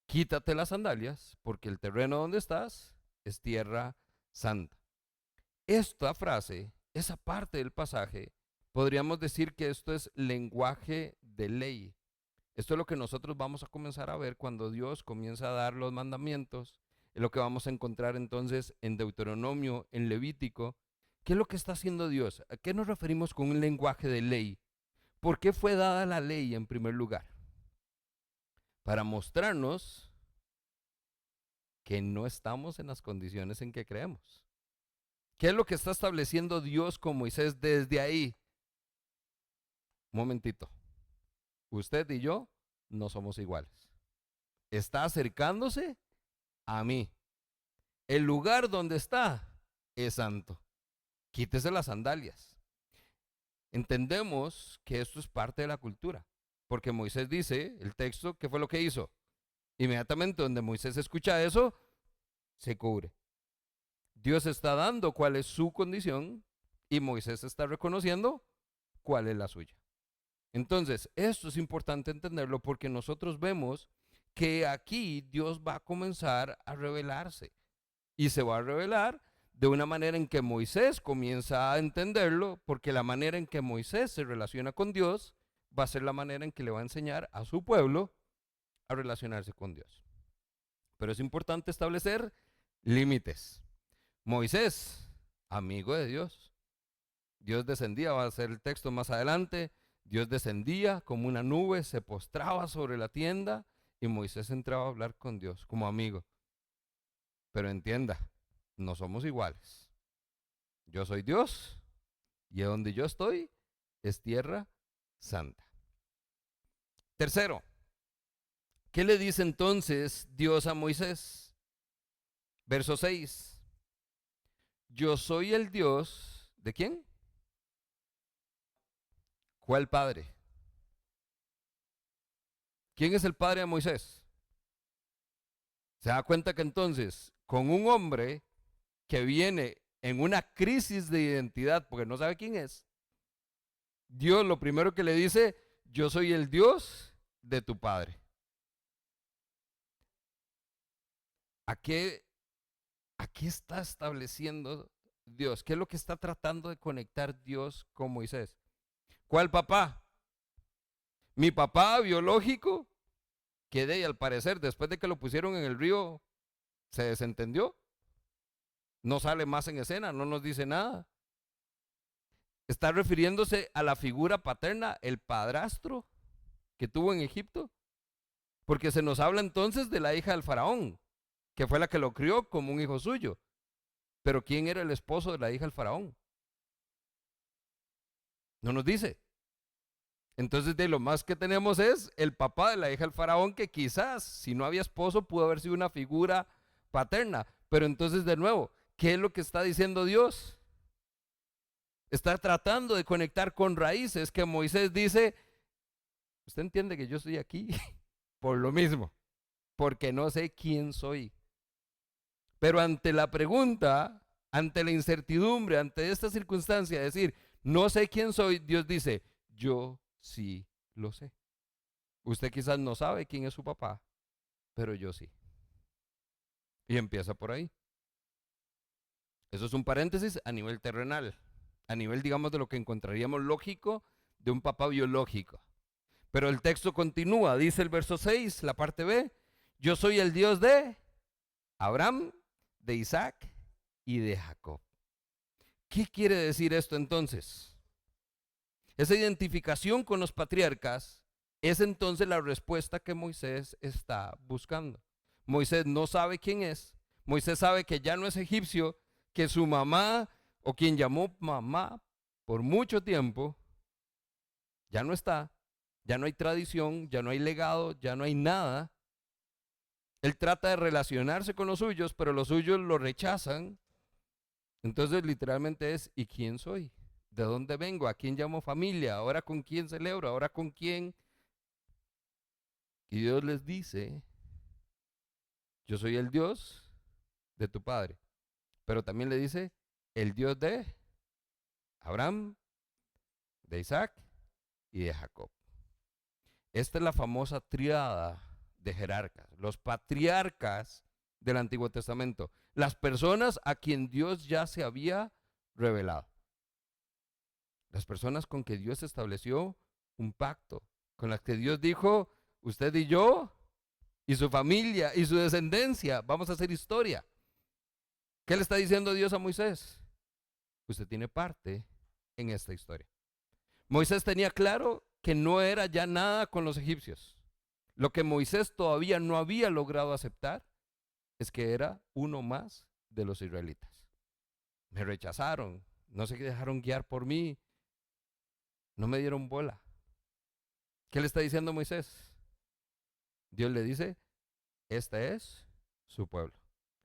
Quítate las sandalias porque el terreno donde estás es tierra santa. Esta frase, esa parte del pasaje, podríamos decir que esto es lenguaje de ley. Esto es lo que nosotros vamos a comenzar a ver cuando Dios comienza a dar los mandamientos. Es lo que vamos a encontrar entonces en Deuteronomio, en Levítico. ¿Qué es lo que está haciendo Dios? ¿A qué nos referimos con un lenguaje de ley? ¿Por qué fue dada la ley en primer lugar? Para mostrarnos que no estamos en las condiciones en que creemos. ¿Qué es lo que está estableciendo Dios con Moisés desde ahí? Un momentito. Usted y yo no somos iguales. Está acercándose a mí. El lugar donde está es santo. Quítese las sandalias. Entendemos que esto es parte de la cultura, porque Moisés dice, el texto, ¿qué fue lo que hizo? Inmediatamente donde Moisés escucha eso, se cubre. Dios está dando cuál es su condición y Moisés está reconociendo cuál es la suya. Entonces, esto es importante entenderlo porque nosotros vemos que aquí Dios va a comenzar a revelarse y se va a revelar de una manera en que Moisés comienza a entenderlo, porque la manera en que Moisés se relaciona con Dios va a ser la manera en que le va a enseñar a su pueblo a relacionarse con Dios. Pero es importante establecer límites. Moisés, amigo de Dios. Dios descendía, va a ser el texto más adelante. Dios descendía como una nube, se postraba sobre la tienda y Moisés entraba a hablar con Dios como amigo. Pero entienda, no somos iguales. Yo soy Dios y donde yo estoy es tierra santa. Tercero, ¿qué le dice entonces Dios a Moisés? Verso 6. Yo soy el Dios, ¿de quién? ¿Cuál padre? ¿Quién es el padre de Moisés? Se da cuenta que entonces, con un hombre que viene en una crisis de identidad porque no sabe quién es, Dios lo primero que le dice: yo soy el Dios de tu padre. ¿A qué está estableciendo Dios? ¿Qué es lo que está tratando de conectar Dios con Moisés? ¿Cuál papá? Mi papá biológico, que de ahí, al parecer, después de que lo pusieron en el río, se desentendió. No sale más en escena, no nos dice nada. Está refiriéndose a la figura paterna, el padrastro que tuvo en Egipto. Porque se nos habla entonces de la hija del faraón, que fue la que lo crió como un hijo suyo. Pero ¿quién era el esposo de la hija del faraón? No nos dice. Entonces de lo más que tenemos es el papá de la hija del faraón, que quizás si no había esposo pudo haber sido una figura paterna. Pero entonces de nuevo, ¿qué es lo que está diciendo Dios? Está tratando de conectar con raíces que Moisés dice: usted entiende que yo estoy aquí por lo mismo, porque no sé quién soy. Pero ante la pregunta, ante la incertidumbre, ante esta circunstancia, decir, no sé quién soy, Dios dice, yo sí lo sé. Usted quizás no sabe quién es su papá, pero yo sí. Y empieza por ahí. Eso es un paréntesis a nivel terrenal, a nivel, digamos, de lo que encontraríamos lógico de un papá biológico. Pero el texto continúa, dice el verso 6, la parte B, yo soy el Dios de Abraham, de Isaac y de Jacob. ¿Qué quiere decir esto entonces? Esa identificación con los patriarcas es entonces la respuesta que Moisés está buscando. Moisés no sabe quién es, Moisés sabe que ya no es egipcio, que su mamá o quien llamó mamá por mucho tiempo ya no está, ya no hay tradición, ya no hay legado, ya no hay nada. Él trata de relacionarse con los suyos, pero los suyos lo rechazan. Entonces literalmente es, ¿y quién soy? ¿De dónde vengo? ¿A quién llamo familia? ¿Ahora con quién celebro? ¿Ahora con quién? Y Dios les dice, yo soy el Dios de tu padre. Pero también le dice, el Dios de Abraham, de Isaac y de Jacob. Esta es la famosa tríada de jerarcas, los patriarcas del Antiguo Testamento, las personas a quien Dios ya se había revelado, las personas con que Dios estableció un pacto, con las que Dios dijo, usted y yo y su familia y su descendencia, vamos a hacer historia. ¿Qué le está diciendo Dios a Moisés? Usted tiene parte en esta historia. Moisés tenía claro que no era ya nada con los egipcios. Lo que Moisés todavía no había logrado aceptar es que era uno más de los israelitas. Me rechazaron, no se dejaron guiar por mí, no me dieron bola. ¿Qué le está diciendo Moisés? Dios le dice, este es su pueblo.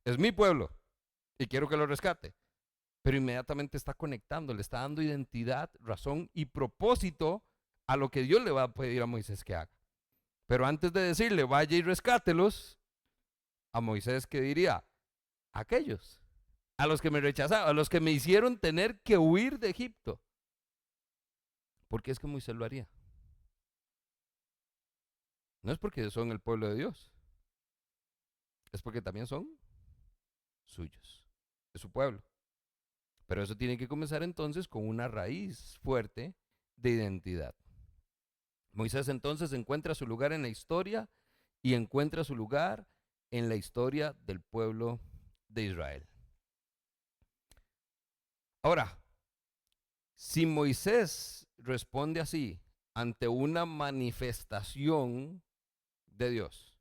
Es mi pueblo y quiero que lo rescate. Pero inmediatamente está conectando, le está dando identidad, razón y propósito a lo que Dios le va a pedir a Moisés que haga. Pero antes de decirle, vaya y rescátelos, a Moisés, ¿qué diría? Aquellos, a los que me rechazaron, a los que me hicieron tener que huir de Egipto. ¿Por qué es que Moisés lo haría? No es porque son el pueblo de Dios, es porque también son suyos, de su pueblo. Pero eso tiene que comenzar entonces con una raíz fuerte de identidad. Moisés entonces encuentra su lugar en la historia y encuentra su lugar en la historia del pueblo de Israel. Ahora, si Moisés responde así ante una manifestación de Dios,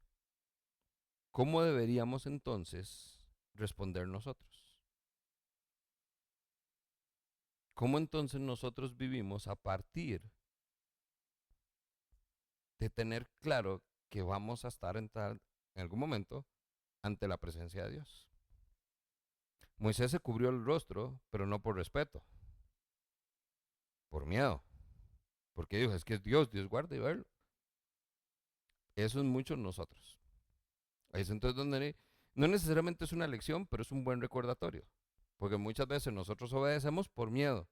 ¿cómo deberíamos entonces responder nosotros? ¿Cómo entonces nosotros vivimos a partir de tener claro que vamos a estar en algún momento ante la presencia de Dios? Moisés se cubrió el rostro, pero no por respeto, por miedo, porque dijo, es que es Dios, Dios guarda y verlo. Eso es mucho nosotros. Es entonces donde no necesariamente es una lección, pero es un buen recordatorio, porque muchas veces nosotros obedecemos por miedo,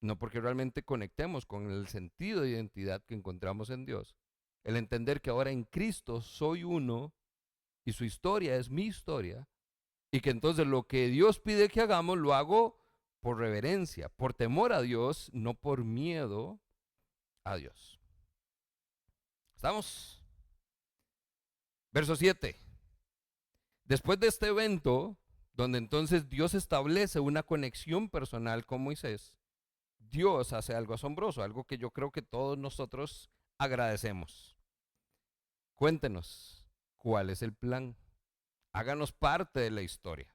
no porque realmente conectemos con el sentido de identidad que encontramos en Dios. El entender que ahora en Cristo soy uno y su historia es mi historia, y que entonces lo que Dios pide que hagamos lo hago por reverencia, por temor a Dios, no por miedo a Dios. ¿Estamos? Verso 7. Después de este evento, donde entonces Dios establece una conexión personal con Moisés, Dios hace algo asombroso, algo que yo creo que todos nosotros agradecemos. Cuéntenos, ¿cuál es el plan? Háganos parte de la historia.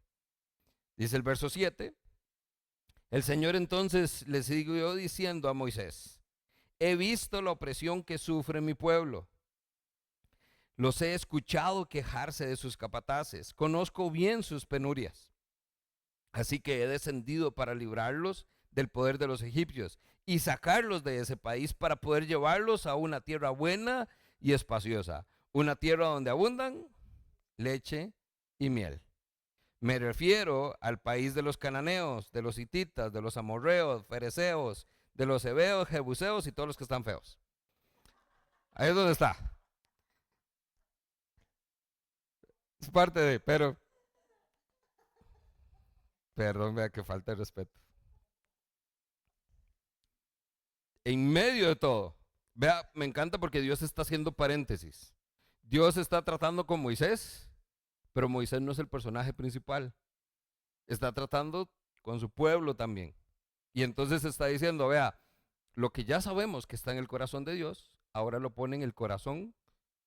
Dice el verso 7, el Señor entonces le siguió diciendo a Moisés, he visto la opresión que sufre mi pueblo. Los he escuchado quejarse de sus capataces, conozco bien sus penurias. Así que he descendido para librarlos del poder de los egipcios y sacarlos de ese país para poder llevarlos a una tierra buena y espaciosa, una tierra donde abundan leche y miel. Me refiero al país de los cananeos, de los hititas, de los amorreos, fereceos, de los heveos, jebuseos y todos los que están feos. Ahí es donde está. Es parte de, pero, perdón, vea que falta de respeto. En medio de todo, vea, me encanta porque Dios está haciendo paréntesis. Dios está tratando con Moisés, pero Moisés no es el personaje principal. Está tratando con su pueblo también. Y entonces está diciendo, vea, lo que ya sabemos que está en el corazón de Dios, ahora lo pone en el corazón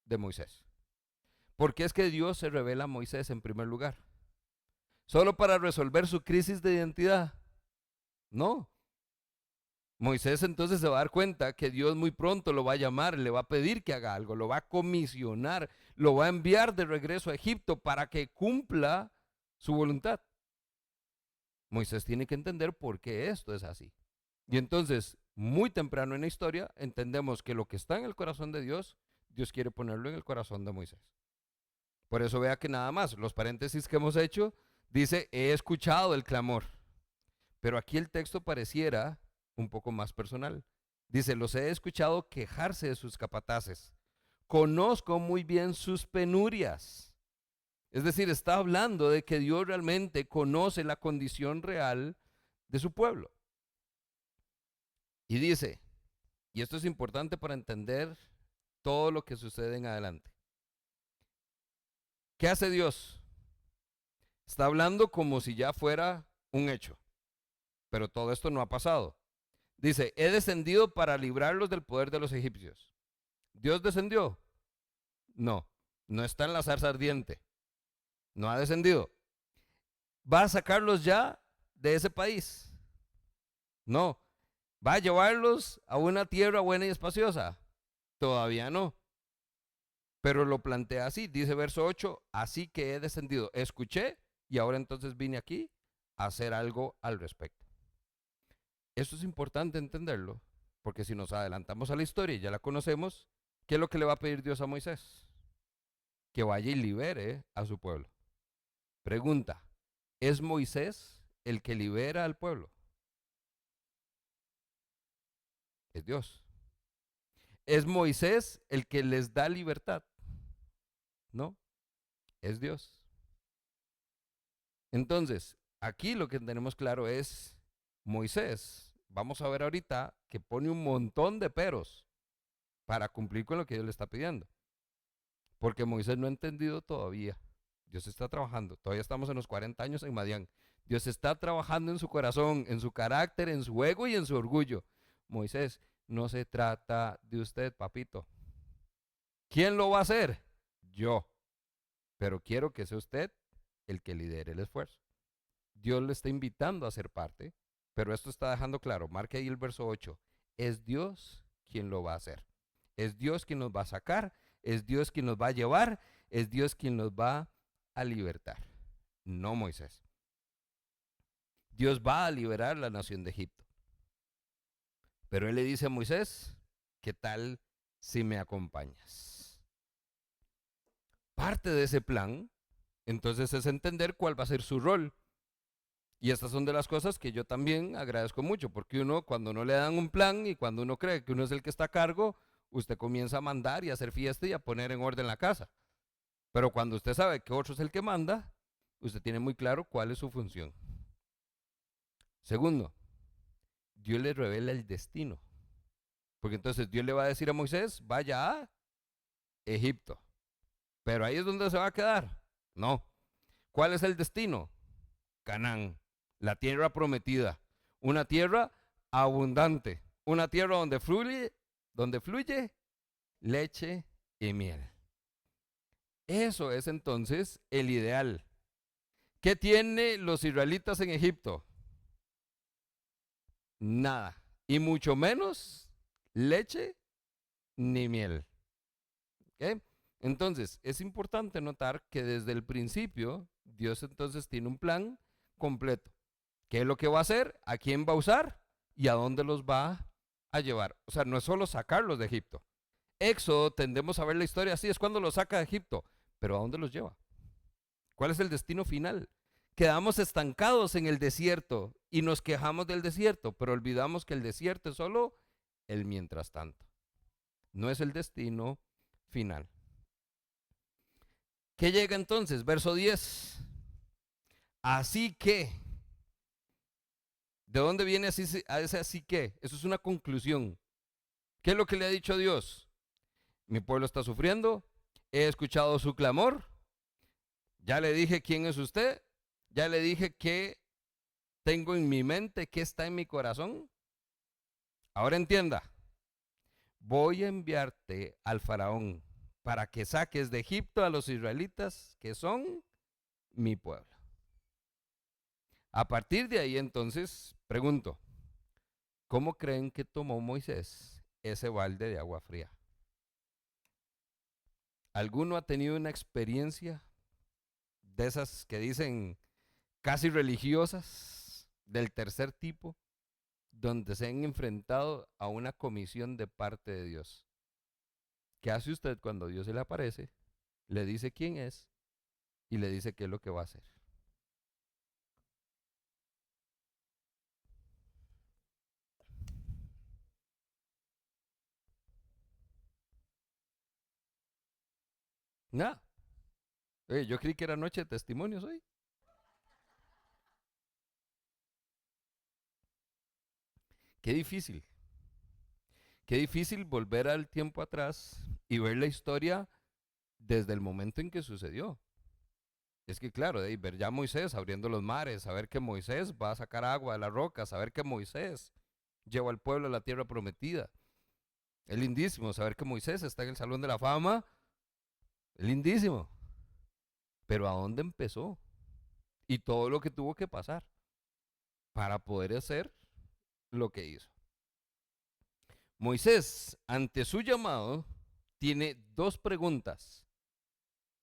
de Moisés. ¿Por qué es que Dios se revela a Moisés en primer lugar? solo para resolver su crisis de identidad. No. Moisés entonces se va a dar cuenta que Dios muy pronto lo va a llamar, le va a pedir que haga algo, lo va a comisionar, lo va a enviar de regreso a Egipto para que cumpla su voluntad. Moisés tiene que entender por qué esto es así. Y entonces, muy temprano en la historia, entendemos que lo que está en el corazón de Dios, Dios quiere ponerlo en el corazón de Moisés. Por eso vea que nada más, los paréntesis que hemos hecho, dice, he escuchado el clamor. Pero aquí el texto pareciera un poco más personal. Dice, los he escuchado quejarse de sus capataces. Conozco muy bien sus penurias. Es decir, está hablando de que Dios realmente conoce la condición real de su pueblo. Y dice, y esto es importante para entender todo lo que sucede en adelante. ¿Qué hace Dios? Está hablando como si ya fuera un hecho, pero todo esto no ha pasado. Dice, he descendido para librarlos del poder de los egipcios. ¿Dios descendió? No, no está en la zarza ardiente, no ha descendido. ¿Va a sacarlos ya de ese país? No. ¿Va a llevarlos a una tierra buena y espaciosa? Todavía no. Pero lo plantea así, dice verso 8, así que he descendido, escuché y ahora entonces vine aquí a hacer algo al respecto. Esto es importante entenderlo, porque si nos adelantamos a la historia y ya la conocemos, ¿qué es lo que le va a pedir Dios a Moisés? Que vaya y libere a su pueblo. Pregunta, ¿es Moisés el que libera al pueblo? Es Dios. ¿Es Moisés el que les da libertad? No, es Dios. Entonces, aquí lo que tenemos claro es Moisés. Vamos a ver ahorita que pone un montón de peros para cumplir con lo que Dios le está pidiendo. Porque Moisés no ha entendido todavía. Dios está trabajando. Todavía estamos en los 40 años en Madián. Dios está trabajando en su corazón, en su carácter, en su ego y en su orgullo. Moisés, no se trata de usted, papito. ¿Quién lo va a hacer? Yo. Pero quiero que sea usted el que lidere el esfuerzo. Dios le está invitando a ser parte, pero esto está dejando claro, marque ahí el verso 8, es Dios quien lo va a hacer. Es Dios quien nos va a sacar, es Dios quien nos va a llevar, es Dios quien nos va a libertar, no Moisés. Dios va a liberar la nación de Egipto. Pero él le dice a Moisés, ¿qué tal si me acompañas? Parte de ese plan, entonces, es entender cuál va a ser su rol. Y estas son de las cosas que yo también agradezco mucho, porque uno, cuando no le dan un plan y cuando uno cree que uno es el que está a cargo, usted comienza a mandar y a hacer fiesta y a poner en orden la casa. Pero cuando usted sabe que otro es el que manda, usted tiene muy claro cuál es su función. Segundo, Dios le revela el destino. Porque entonces Dios le va a decir a Moisés, vaya a Egipto. Pero ahí es donde se va a quedar. No. ¿Cuál es el destino? Canaán, la tierra prometida, una tierra abundante, una tierra donde fluye leche y miel. Eso es entonces el ideal. ¿Qué tienen los israelitas en Egipto? Nada, y mucho menos leche ni miel. ¿Okay? Entonces, es importante notar que desde el principio Dios entonces tiene un plan completo. ¿Qué es lo que va a hacer? ¿A quién va a usar? ¿Y a dónde los va a llevar? O sea, no es solo sacarlos de Egipto. Éxodo, tendemos a ver la historia así, es cuando los saca de Egipto. Pero ¿a dónde los lleva? ¿Cuál es el destino final? Quedamos estancados en el desierto y nos quejamos del desierto, pero olvidamos que el desierto es solo el mientras tanto. No es el destino final. ¿Qué llega entonces? Verso 10. Así que, ¿de dónde viene a ese así que? Eso es una conclusión. ¿Qué es lo que le ha dicho Dios? Mi pueblo está sufriendo, he escuchado su clamor, ya le dije quién es usted, ya le dije qué tengo en mi mente, qué está en mi corazón. Ahora entienda, voy a enviarte al faraón para que saques de Egipto a los israelitas que son mi pueblo. A partir de ahí, entonces, pregunto, ¿cómo creen que tomó Moisés ese balde de agua fría? ¿Alguno ha tenido una experiencia de esas que dicen casi religiosas, del tercer tipo, donde se han enfrentado a una comisión de parte de Dios? ¿Qué hace usted cuando Dios se le aparece, le dice quién es y le dice qué es lo que va a hacer? Nada. Oye, yo creí que era noche de testimonios hoy. Qué difícil. Qué difícil volver al tiempo atrás y ver la historia desde el momento en que sucedió. Es que claro, de ver ya a Moisés abriendo los mares, saber que Moisés va a sacar agua de la roca, saber que Moisés lleva al pueblo a la tierra prometida. Es lindísimo saber que Moisés está en el Salón de la Fama. Es lindísimo. Pero ¿a dónde empezó? Y todo lo que tuvo que pasar para poder hacer lo que hizo. Moisés, ante su llamado, tiene dos preguntas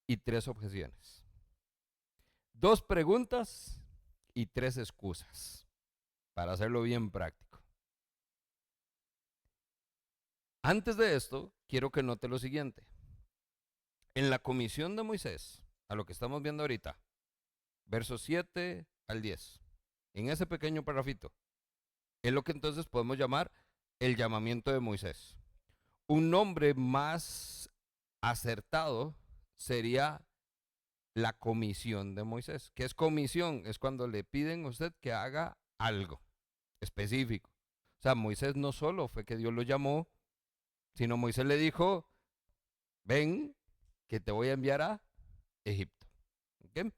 y tres objeciones. Dos preguntas y tres excusas, para hacerlo bien práctico. Antes de esto, quiero que note lo siguiente. En la comisión de Moisés, a lo que estamos viendo ahorita, versos 7 al 10, en ese pequeño parrafito, es lo que entonces podemos llamar el llamamiento de Moisés. Un nombre más acertado sería la comisión de Moisés. ¿Qué es comisión? Es cuando le piden a usted que haga algo específico. O sea, Moisés no solo fue que Dios lo llamó, sino Moisés le dijo, ven, que te voy a enviar a Egipto. ¿Okay?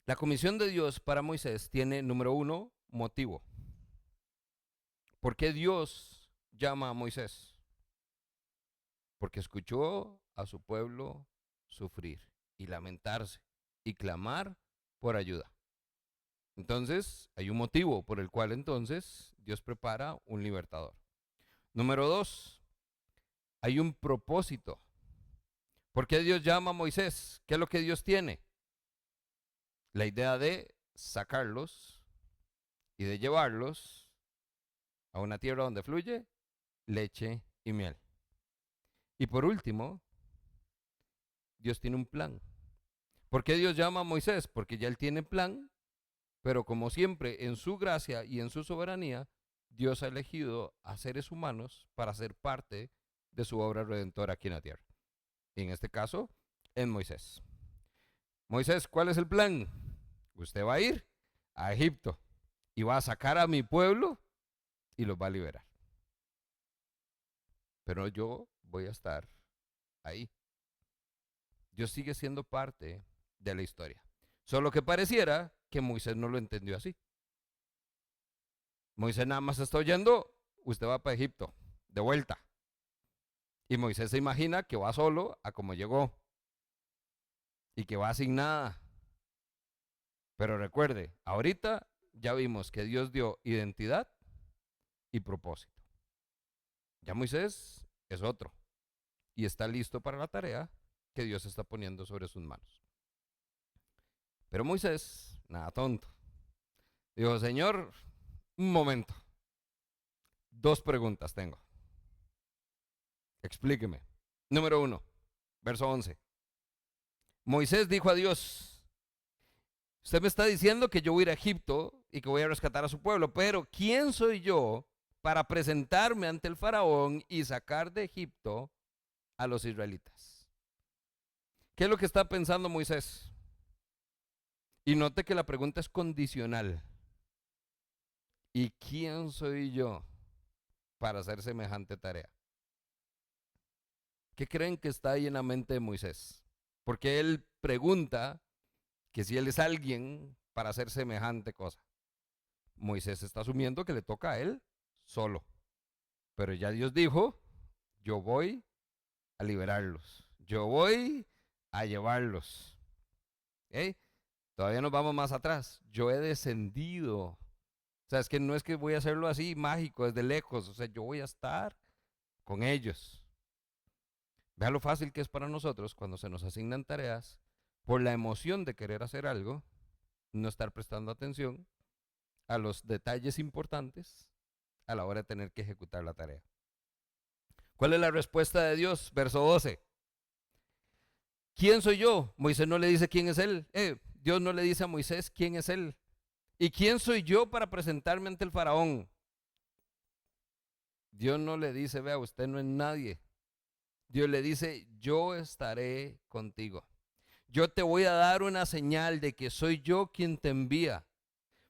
La comisión de Dios para Moisés tiene, número uno, motivo. ¿Por qué Dios llama a Moisés? Porque escuchó a su pueblo sufrir y lamentarse y clamar por ayuda. Entonces, hay un motivo por el cual entonces Dios prepara un libertador. Número dos, hay un propósito. ¿Por qué Dios llama a Moisés? ¿Qué es lo que Dios tiene? La idea de sacarlos y de llevarlos a una tierra donde fluye leche y miel. Y por último, Dios tiene un plan. ¿Por qué Dios llama a Moisés? Porque ya él tiene plan, pero como siempre, en su gracia y en su soberanía, Dios ha elegido a seres humanos para ser parte de su obra redentora aquí en la tierra. Y en este caso, en Moisés. Moisés, ¿cuál es el plan? Usted va a ir a Egipto y va a sacar a mi pueblo y los va a liberar. Pero yo voy a estar ahí. Dios sigue siendo parte de la historia. Solo que pareciera que Moisés no lo entendió así. Moisés nada más está oyendo, usted va para Egipto, de vuelta. Y Moisés se imagina que va solo a como llegó y que va sin nada. Pero recuerde, ahorita ya vimos que Dios dio identidad y propósito. Ya Moisés es otro y está listo para la tarea que Dios está poniendo sobre sus manos. Pero Moisés, nada tonto, dijo, Señor, un momento, dos preguntas tengo. Explíqueme. Número uno, verso 11. Moisés dijo a Dios, usted me está diciendo que yo voy a ir a Egipto y que voy a rescatar a su pueblo, pero ¿quién soy yo para presentarme ante el faraón y sacar de Egipto a los israelitas? ¿Qué es lo que está pensando Moisés? Y note que la pregunta es condicional. ¿Y quién soy yo para hacer semejante tarea? ¿Qué creen que está ahí en la mente de Moisés? Porque él pregunta que si él es alguien para hacer semejante cosa. Moisés está asumiendo que le toca a él solo. Pero ya Dios dijo, yo voy a liberarlos. Yo voy a llevarlos. ¿Okay? Todavía nos vamos más atrás. Yo he descendido. O sea, es que no es que voy a hacerlo así mágico, desde lejos. O sea, yo voy a estar con ellos. Vea lo fácil que es para nosotros cuando se nos asignan tareas, por la emoción de querer hacer algo, no estar prestando atención a los detalles importantes a la hora de tener que ejecutar la tarea. ¿Cuál es la respuesta de Dios? Verso 12. ¿Quién soy yo? Moisés no le dice quién es él. Dios no le dice a Moisés quién es él. ¿Y quién soy yo para presentarme ante el faraón? Dios no le dice, vea, usted no es nadie. Dios le dice, yo estaré contigo. Yo te voy a dar una señal de que soy yo quien te envía.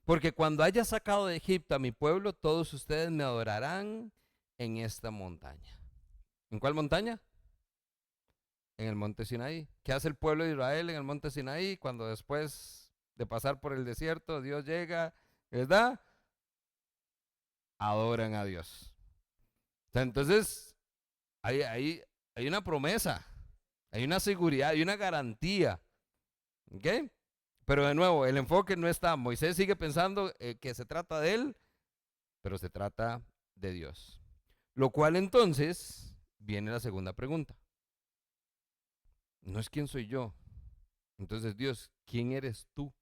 Porque cuando haya sacado de Egipto a mi pueblo, todos ustedes me adorarán en esta montaña. ¿En cuál montaña? En el monte Sinaí. ¿Qué hace el pueblo de Israel en el monte Sinaí cuando después de pasar por el desierto Dios llega, ¿verdad? Adoran a Dios. O sea, entonces, hay una promesa, hay una seguridad, hay una garantía. ¿Ok? Pero de nuevo, el enfoque no está. Moisés sigue pensando que se trata de él, pero se trata de Dios. Lo cual entonces viene la segunda pregunta. No es quién soy yo. Entonces, Dios, ¿quién eres tú?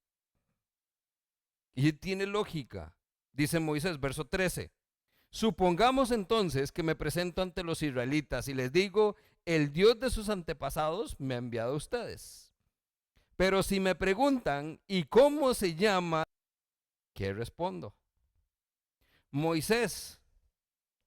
Y tiene lógica. Dice Moisés, verso 13. Supongamos entonces que me presento ante los israelitas y les digo, el Dios de sus antepasados me ha enviado a ustedes. Pero si me preguntan, ¿y cómo se llama? ¿Qué respondo? Moisés,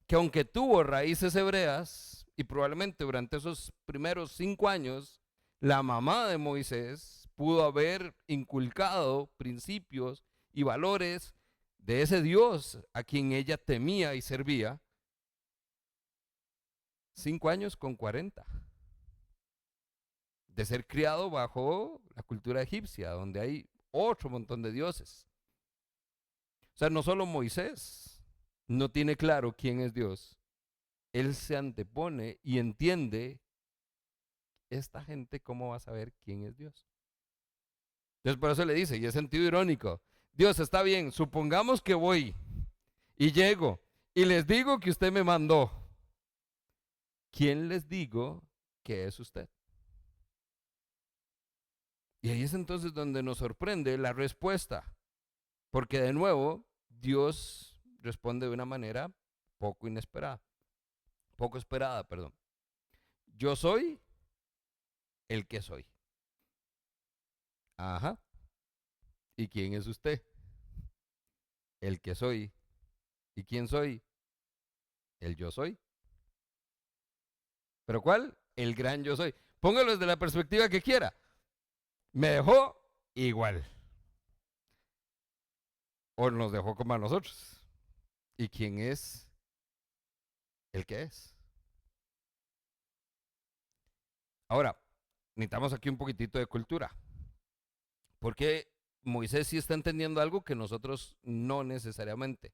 que aunque tuvo raíces hebreas, y probablemente durante esos primeros 5 años, la mamá de Moisés pudo haber inculcado principios y valores de ese Dios a quien ella temía y servía. 5 años con 40. De ser criado bajo la cultura egipcia, donde hay otro montón de dioses. O sea, no solo Moisés no tiene claro quién es Dios, él se antepone y entiende, esta gente cómo va a saber quién es Dios. Entonces por eso le dice, y es sentido irónico, Dios está bien, supongamos que voy y llego y les digo que usted me mandó. ¿Quién les digo que es usted? Y ahí es entonces donde nos sorprende la respuesta, porque de nuevo Dios responde de una manera poco inesperada, poco esperada, perdón. Yo soy el que soy. Ajá. ¿Y quién es usted? El que soy. ¿Y quién soy? El yo soy. ¿Pero cuál? El gran yo soy. Póngalo desde la perspectiva que quiera. Me dejó igual. O nos dejó como a nosotros. ¿Y quién es el que es? Ahora, necesitamos aquí un poquitito de cultura. Porque Moisés sí está entendiendo algo que nosotros no necesariamente.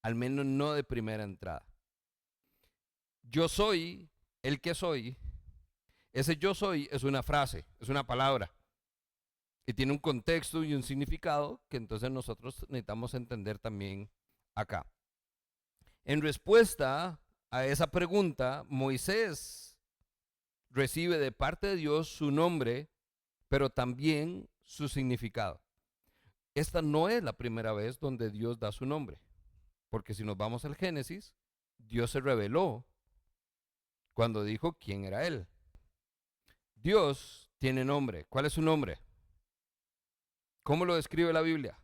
Al menos no de primera entrada. Yo soy el que soy. Ese yo soy es una frase, es una palabra. Y tiene un contexto y un significado que entonces nosotros necesitamos entender también acá. En respuesta a esa pregunta, Moisés recibe de parte de Dios su nombre, pero también su significado. Esta no es la primera vez donde Dios da su nombre, porque si nos vamos al Génesis, Dios se reveló cuando dijo quién era Él. Dios tiene nombre. ¿Cuál es su nombre? ¿Cómo lo describe la Biblia?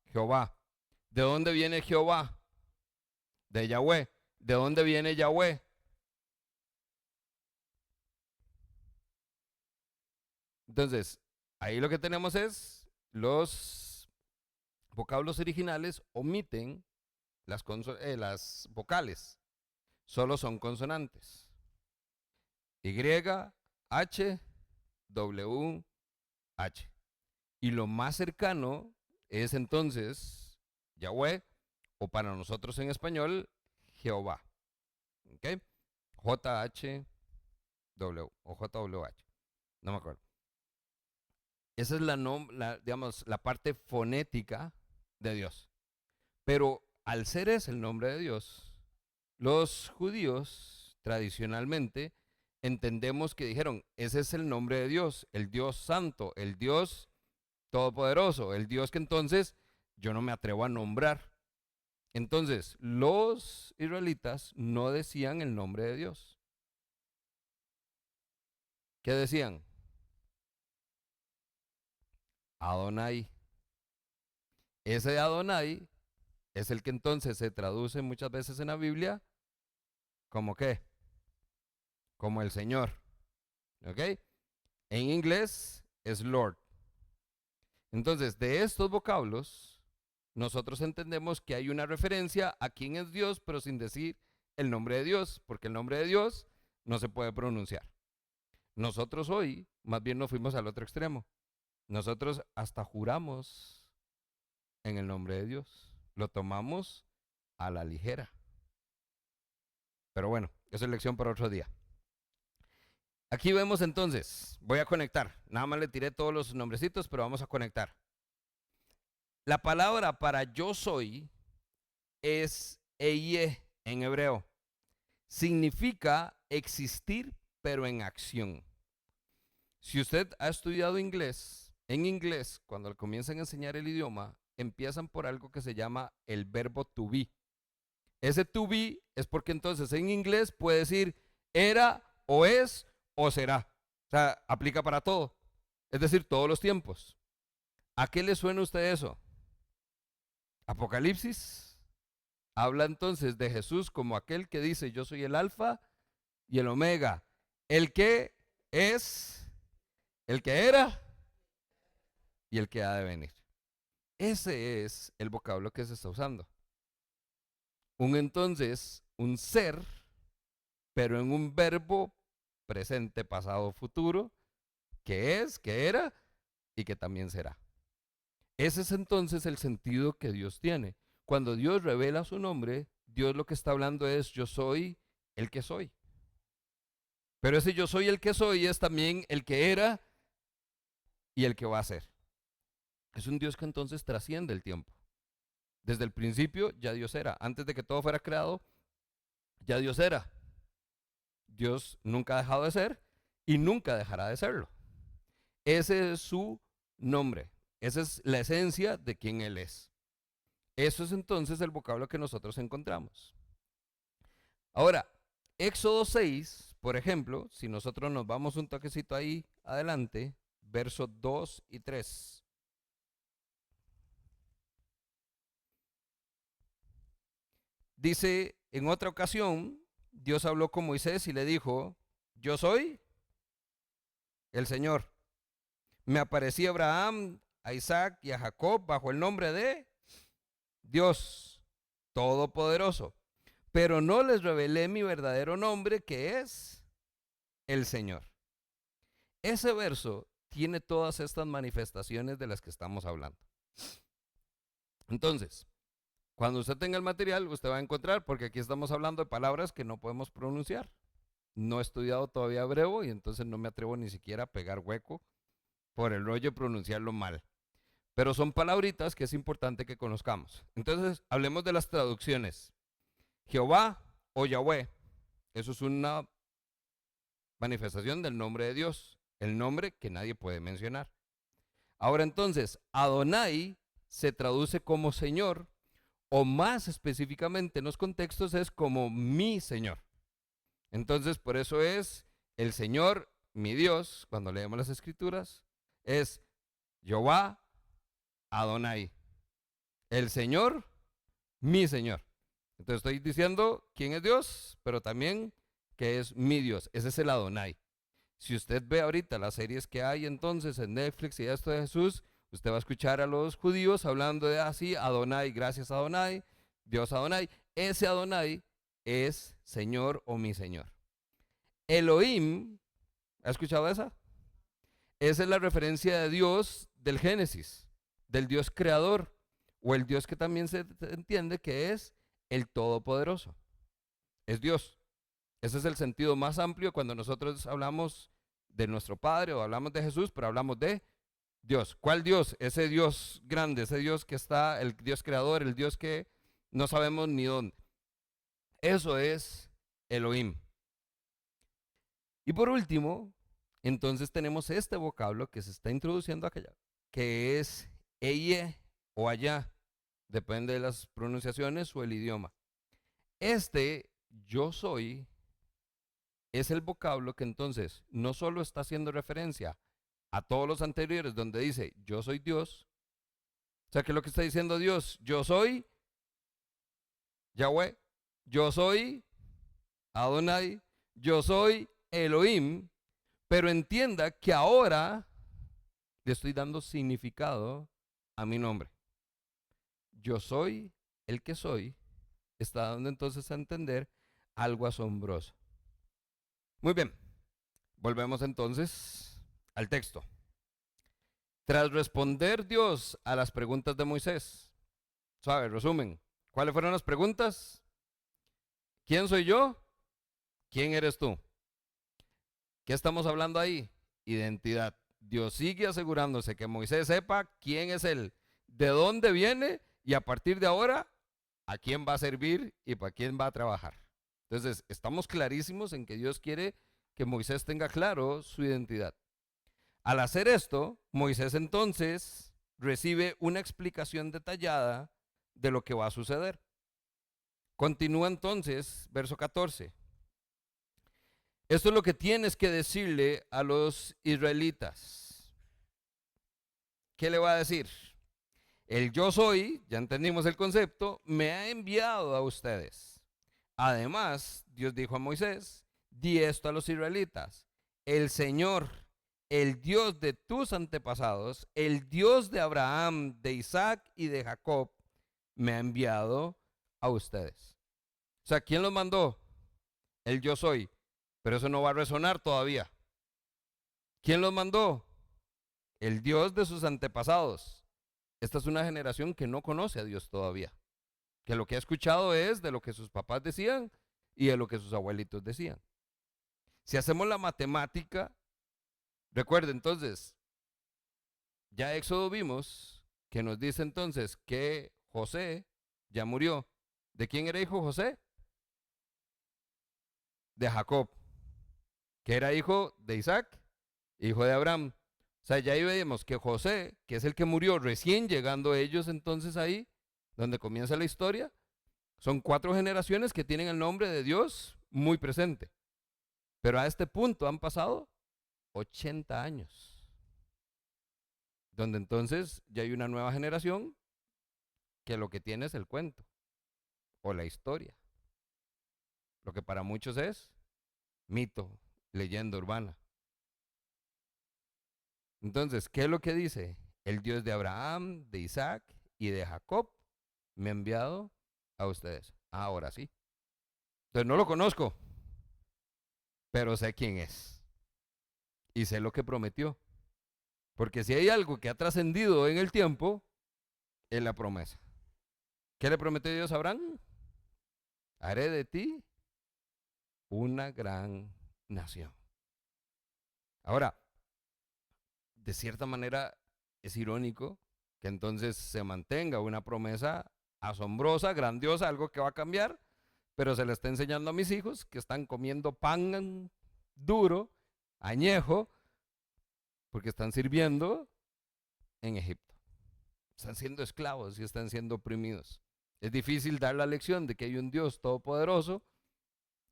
Jehová. ¿De dónde viene Jehová? De Yahweh. ¿De dónde viene Yahweh? Entonces, ahí lo que tenemos es los vocablos originales omiten las vocales. Solo son consonantes. Y, H, W, H. Y lo más cercano es entonces Yahweh, o para nosotros en español, Jehová. ¿Ok? JHW o JWH. No me acuerdo. Esa es digamos, la parte fonética de Dios. Pero al ser ese el nombre de Dios, los judíos tradicionalmente entendemos que dijeron, ese es el nombre de Dios, el Dios santo, el Dios todopoderoso, el Dios que entonces yo no me atrevo a nombrar. Entonces, los israelitas no decían el nombre de Dios. ¿Qué decían? Adonai. Ese Adonai es el que entonces se traduce muchas veces en la Biblia como ¿qué? Como el Señor. ¿Ok? En inglés es Lord. Entonces, de estos vocablos, nosotros entendemos que hay una referencia a quién es Dios, pero sin decir el nombre de Dios, porque el nombre de Dios no se puede pronunciar. Nosotros hoy, más bien nos fuimos al otro extremo. Nosotros hasta juramos en el nombre de Dios. Lo tomamos a la ligera. Pero bueno, eso es lección para otro día. Aquí vemos entonces, voy a conectar. Nada más le tiré todos los nombrecitos, pero vamos a conectar. La palabra para yo soy es Eye en hebreo. Significa existir, pero en acción. Si usted ha estudiado inglés, en inglés, cuando le comienzan a enseñar el idioma, empiezan por algo que se llama el verbo to be. Ese to be es porque entonces en inglés puede decir era o es o será. O sea, aplica para todo. Es decir, todos los tiempos. ¿A qué le suena a usted eso? Apocalipsis habla entonces de Jesús como aquel que dice yo soy el alfa y el omega. El que es, el que era y el que ha de venir. Ese es el vocablo que se está usando. Un ser, pero en un verbo presente, pasado, futuro, que es, que era y que también será. Ese es entonces el sentido que Dios tiene. Cuando Dios revela su nombre, Dios lo que está hablando es yo soy el que soy. Pero ese yo soy el que soy es también el que era y el que va a ser. Es un Dios que entonces trasciende el tiempo. Desde el principio ya Dios era. Antes de que todo fuera creado, ya Dios era. Dios nunca ha dejado de ser y nunca dejará de serlo. Ese es su nombre. Esa es la esencia de quién Él es. Eso es entonces el vocablo que nosotros encontramos. Ahora, Éxodo 6, por ejemplo, si nosotros nos vamos un toquecito ahí adelante, versos 2 y 3. Dice, en otra ocasión, Dios habló con Moisés y le dijo, yo soy el Señor. Me aparecí a Abraham, a Isaac y a Jacob bajo el nombre de Dios Todopoderoso. Pero no les revelé mi verdadero nombre, que es el Señor. Ese verso tiene todas estas manifestaciones de las que estamos hablando. Entonces, cuando usted tenga el material, usted va a encontrar, porque aquí estamos hablando de palabras que no podemos pronunciar. No he estudiado todavía hebreo y entonces no me atrevo ni siquiera a pegar hueco por el rollo de pronunciarlo mal. Pero son palabritas que es importante que conozcamos. Entonces, hablemos de las traducciones. Jehová o Yahweh, eso es una manifestación del nombre de Dios, el nombre que nadie puede mencionar. Ahora entonces, Adonai se traduce como Señor, o más específicamente en los contextos es como mi Señor. Entonces, por eso es el Señor, mi Dios, cuando leemos las Escrituras, es Jehová Adonai. El Señor, mi Señor. Entonces estoy diciendo quién es Dios, pero también que es mi Dios. Ese es el Adonai. Si usted ve ahorita las series que hay entonces en Netflix y esto de Jesús, usted va a escuchar a los judíos hablando de así, Adonai, gracias Adonai, Dios Adonai. Ese Adonai es Señor o mi Señor. Elohim, ¿ha escuchado esa? Esa es la referencia de Dios del Génesis, del Dios creador, o el Dios que también se entiende que es el Todopoderoso. Es Dios. Ese es el sentido más amplio cuando nosotros hablamos de nuestro Padre o hablamos de Jesús, pero hablamos de Dios. ¿Cuál Dios? Ese Dios grande, ese Dios que está, el Dios creador, el Dios que no sabemos ni dónde. Eso es Elohim. Y por último, entonces tenemos este vocablo que se está introduciendo acá, que es eye o allá, depende de las pronunciaciones o el idioma. Este yo soy es el vocablo que entonces no solo está haciendo referencia a todos los anteriores donde dice yo soy Dios, o sea que lo que está diciendo Dios, yo soy Yahweh, yo soy Adonai, yo soy Elohim, pero entienda que ahora le estoy dando significado a mi nombre. Yo soy el que soy, está dando entonces a entender algo asombroso. Muy bien, volvemos entonces al texto. Tras responder Dios a las preguntas de Moisés, ¿sabe? Resumen, ¿cuáles fueron las preguntas? ¿Quién soy yo? ¿Quién eres tú? ¿Qué estamos hablando ahí? Identidad. Dios sigue asegurándose que Moisés sepa quién es él, de dónde viene y a partir de ahora a quién va a servir y para quién va a trabajar. Entonces, estamos clarísimos en que Dios quiere que Moisés tenga claro su identidad. Al hacer esto, Moisés entonces recibe una explicación detallada de lo que va a suceder. Continúa entonces, verso 14. Esto es lo que tienes que decirle a los israelitas. ¿Qué le va a decir? El yo soy, ya entendimos el concepto, me ha enviado a ustedes. Además, Dios dijo a Moisés, di esto a los israelitas. El Señor, el Dios de tus antepasados, el Dios de Abraham, de Isaac y de Jacob, me ha enviado a ustedes. O sea, ¿quién los mandó? El yo soy. Pero eso no va a resonar todavía. ¿Quién los mandó? El Dios de sus antepasados. Esta es una generación que no conoce a Dios todavía. Que lo que ha escuchado es de lo que sus papás decían y de lo que sus abuelitos decían. Si hacemos la matemática, recuerde entonces, ya Éxodo vimos que nos dice entonces que José ya murió. ¿De quién era hijo José? De Jacob, que era hijo de Isaac, hijo de Abraham. O sea, ya ahí vemos que José, que es el que murió recién llegando ellos entonces ahí, donde comienza la historia, son 4 generaciones que tienen el nombre de Dios muy presente. Pero a este punto han pasado 80 años, donde entonces ya hay una nueva generación que lo que tiene es el cuento o la historia, lo que para muchos es mito, leyenda urbana. Entonces, ¿qué es lo que dice? El Dios de Abraham, de Isaac y de Jacob me ha enviado a ustedes. Ahora sí. Entonces no lo conozco, pero sé quién es. Y sé lo que prometió. Porque si hay algo que ha trascendido en el tiempo, es la promesa. ¿Qué le prometió Dios a Abraham? Haré de ti una gran nación. Ahora, de cierta manera es irónico que entonces se mantenga una promesa asombrosa, grandiosa, algo que va a cambiar, pero se le está enseñando a mis hijos que están comiendo pan duro, añejo, porque están sirviendo en Egipto. Están siendo esclavos y están siendo oprimidos. Es difícil dar la lección de que hay un Dios todopoderoso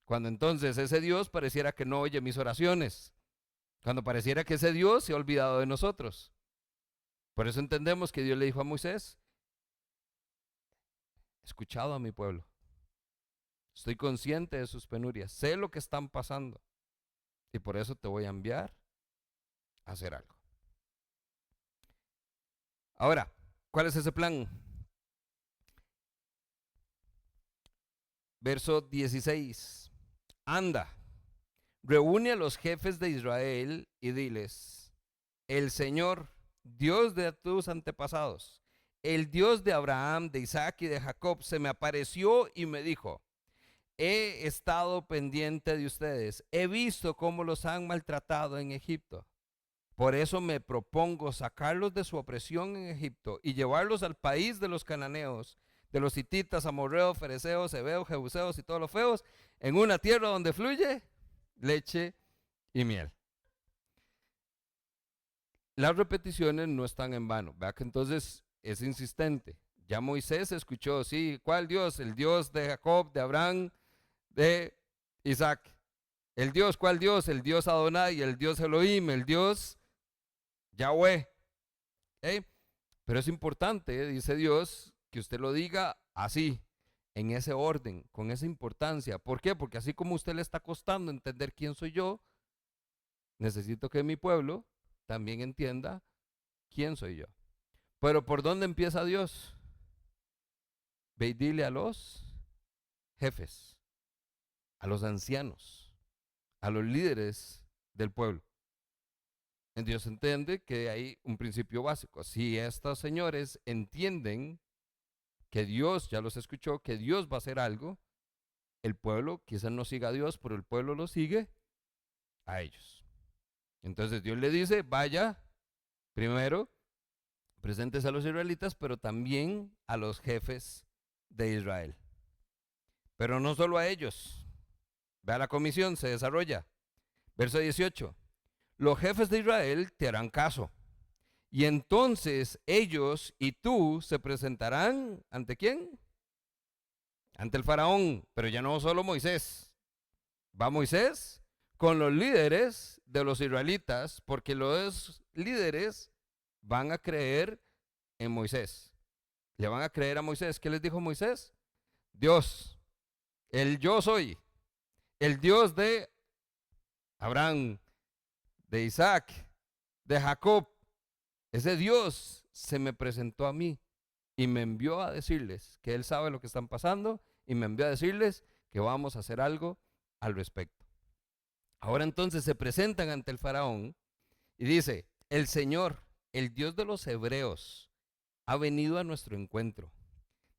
cuando entonces ese Dios pareciera que no oye mis oraciones, cuando pareciera que ese Dios se ha olvidado de nosotros. Por eso entendemos que Dios le dijo a Moisés, he escuchado a mi pueblo, estoy consciente de sus penurias, sé lo que están pasando y por eso te voy a enviar a hacer algo. Ahora, ¿cuál es ese plan? Verso 16. Anda, reúne a los jefes de Israel y diles, el Señor, Dios de tus antepasados, el Dios de Abraham, de Isaac y de Jacob, se me apareció y me dijo, he estado pendiente de ustedes, he visto cómo los han maltratado en Egipto. Por eso me propongo sacarlos de su opresión en Egipto y llevarlos al país de los cananeos, de los hititas, amorreos, fereceos, heveos, jebuseos y todos los feos, en una tierra donde fluye leche y miel. Las repeticiones no están en vano. Vea que entonces es insistente. Ya Moisés escuchó, sí, ¿cuál Dios? El Dios de Jacob, de Abraham, de Isaac. El Dios, ¿cuál Dios? El Dios Adonai, el Dios Elohim, el Dios Yahweh. ¿Eh? Pero es importante, dice Dios, que usted lo diga así, en ese orden, con esa importancia. ¿Por qué? Porque así como a usted le está costando entender quién soy yo, necesito que mi pueblo también entienda quién soy yo. Pero ¿por dónde empieza Dios? Ve y dile a los jefes, a los ancianos, a los líderes del pueblo. Dios entiende que hay un principio básico. Si estos señores entienden que Dios ya los escuchó, que Dios va a hacer algo, el pueblo quizás no siga a Dios, pero el pueblo lo sigue a ellos. Entonces Dios le dice, vaya, primero, preséntese a los israelitas, pero también a los jefes de Israel. Pero no solo a ellos. Vea la comisión, se desarrolla. Verso 18. Los jefes de Israel te harán caso. Y entonces ellos y tú se presentarán ¿ante quién? Ante el faraón, pero ya no solo Moisés. Va Moisés con los líderes de los israelitas, porque los líderes van a creer en Moisés. Le van a creer a Moisés. ¿Qué les dijo Moisés? Dios, el yo soy, el Dios de Abraham, de Isaac, de Jacob. Ese Dios se me presentó a mí y me envió a decirles que Él sabe lo que están pasando y me envió a decirles que vamos a hacer algo al respecto. Ahora entonces se presentan ante el faraón y dice, el Señor, el Dios de los hebreos, ha venido a nuestro encuentro.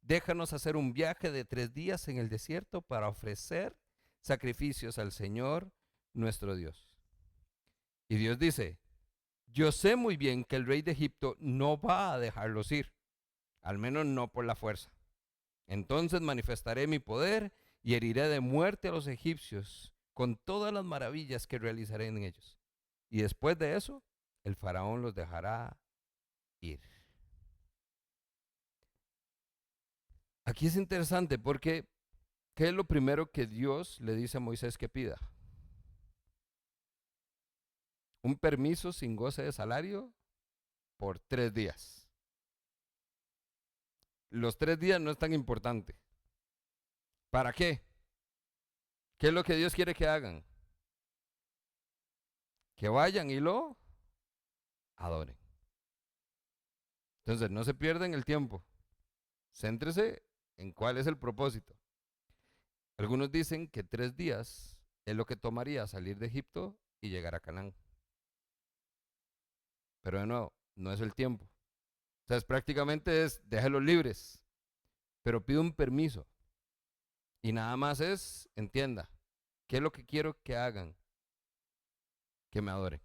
Déjanos hacer un viaje de 3 días en el desierto para ofrecer sacrificios al Señor nuestro Dios. Y Dios dice, yo sé muy bien que el rey de Egipto no va a dejarlos ir, al menos no por la fuerza. Entonces manifestaré mi poder y heriré de muerte a los egipcios con todas las maravillas que realizaré en ellos. Y después de eso, el faraón los dejará ir. Aquí es interesante porque ¿qué es lo primero que Dios le dice a Moisés que pida? Un permiso sin goce de salario por 3 días. Los 3 días no es tan importante. ¿Para qué? ¿Qué es lo que Dios quiere que hagan? Que vayan y lo adoren. Entonces, no se pierdan el tiempo. Céntrese en cuál es el propósito. Algunos dicen que 3 días es lo que tomaría salir de Egipto y llegar a Canaán. Pero de nuevo, no es el tiempo. O sea, prácticamente déjelos libres, pero pide un permiso. Y nada más entienda, ¿qué es lo que quiero que hagan? Que me adoren.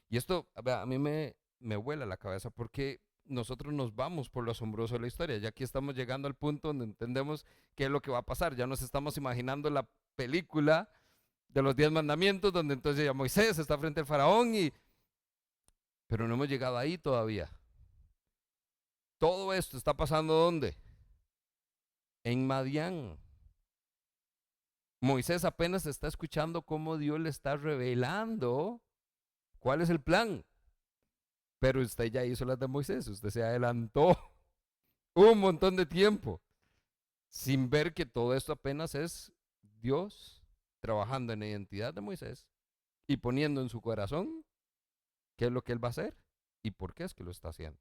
Y esto a mí me vuela la cabeza porque nosotros nos vamos por lo asombroso de la historia. Ya aquí estamos llegando al punto donde entendemos qué es lo que va a pasar. Ya nos estamos imaginando la película de los 10 mandamientos, donde entonces ya Moisés está frente al faraón pero no hemos llegado ahí todavía. Todo esto está pasando ¿dónde? En Madián. Moisés apenas está escuchando cómo Dios le está revelando cuál es el plan. Pero usted ya hizo las de Moisés, usted se adelantó un montón de tiempo sin ver que todo esto apenas es Dios trabajando en la identidad de Moisés y poniendo en su corazón qué es lo que él va a hacer y por qué es que lo está haciendo.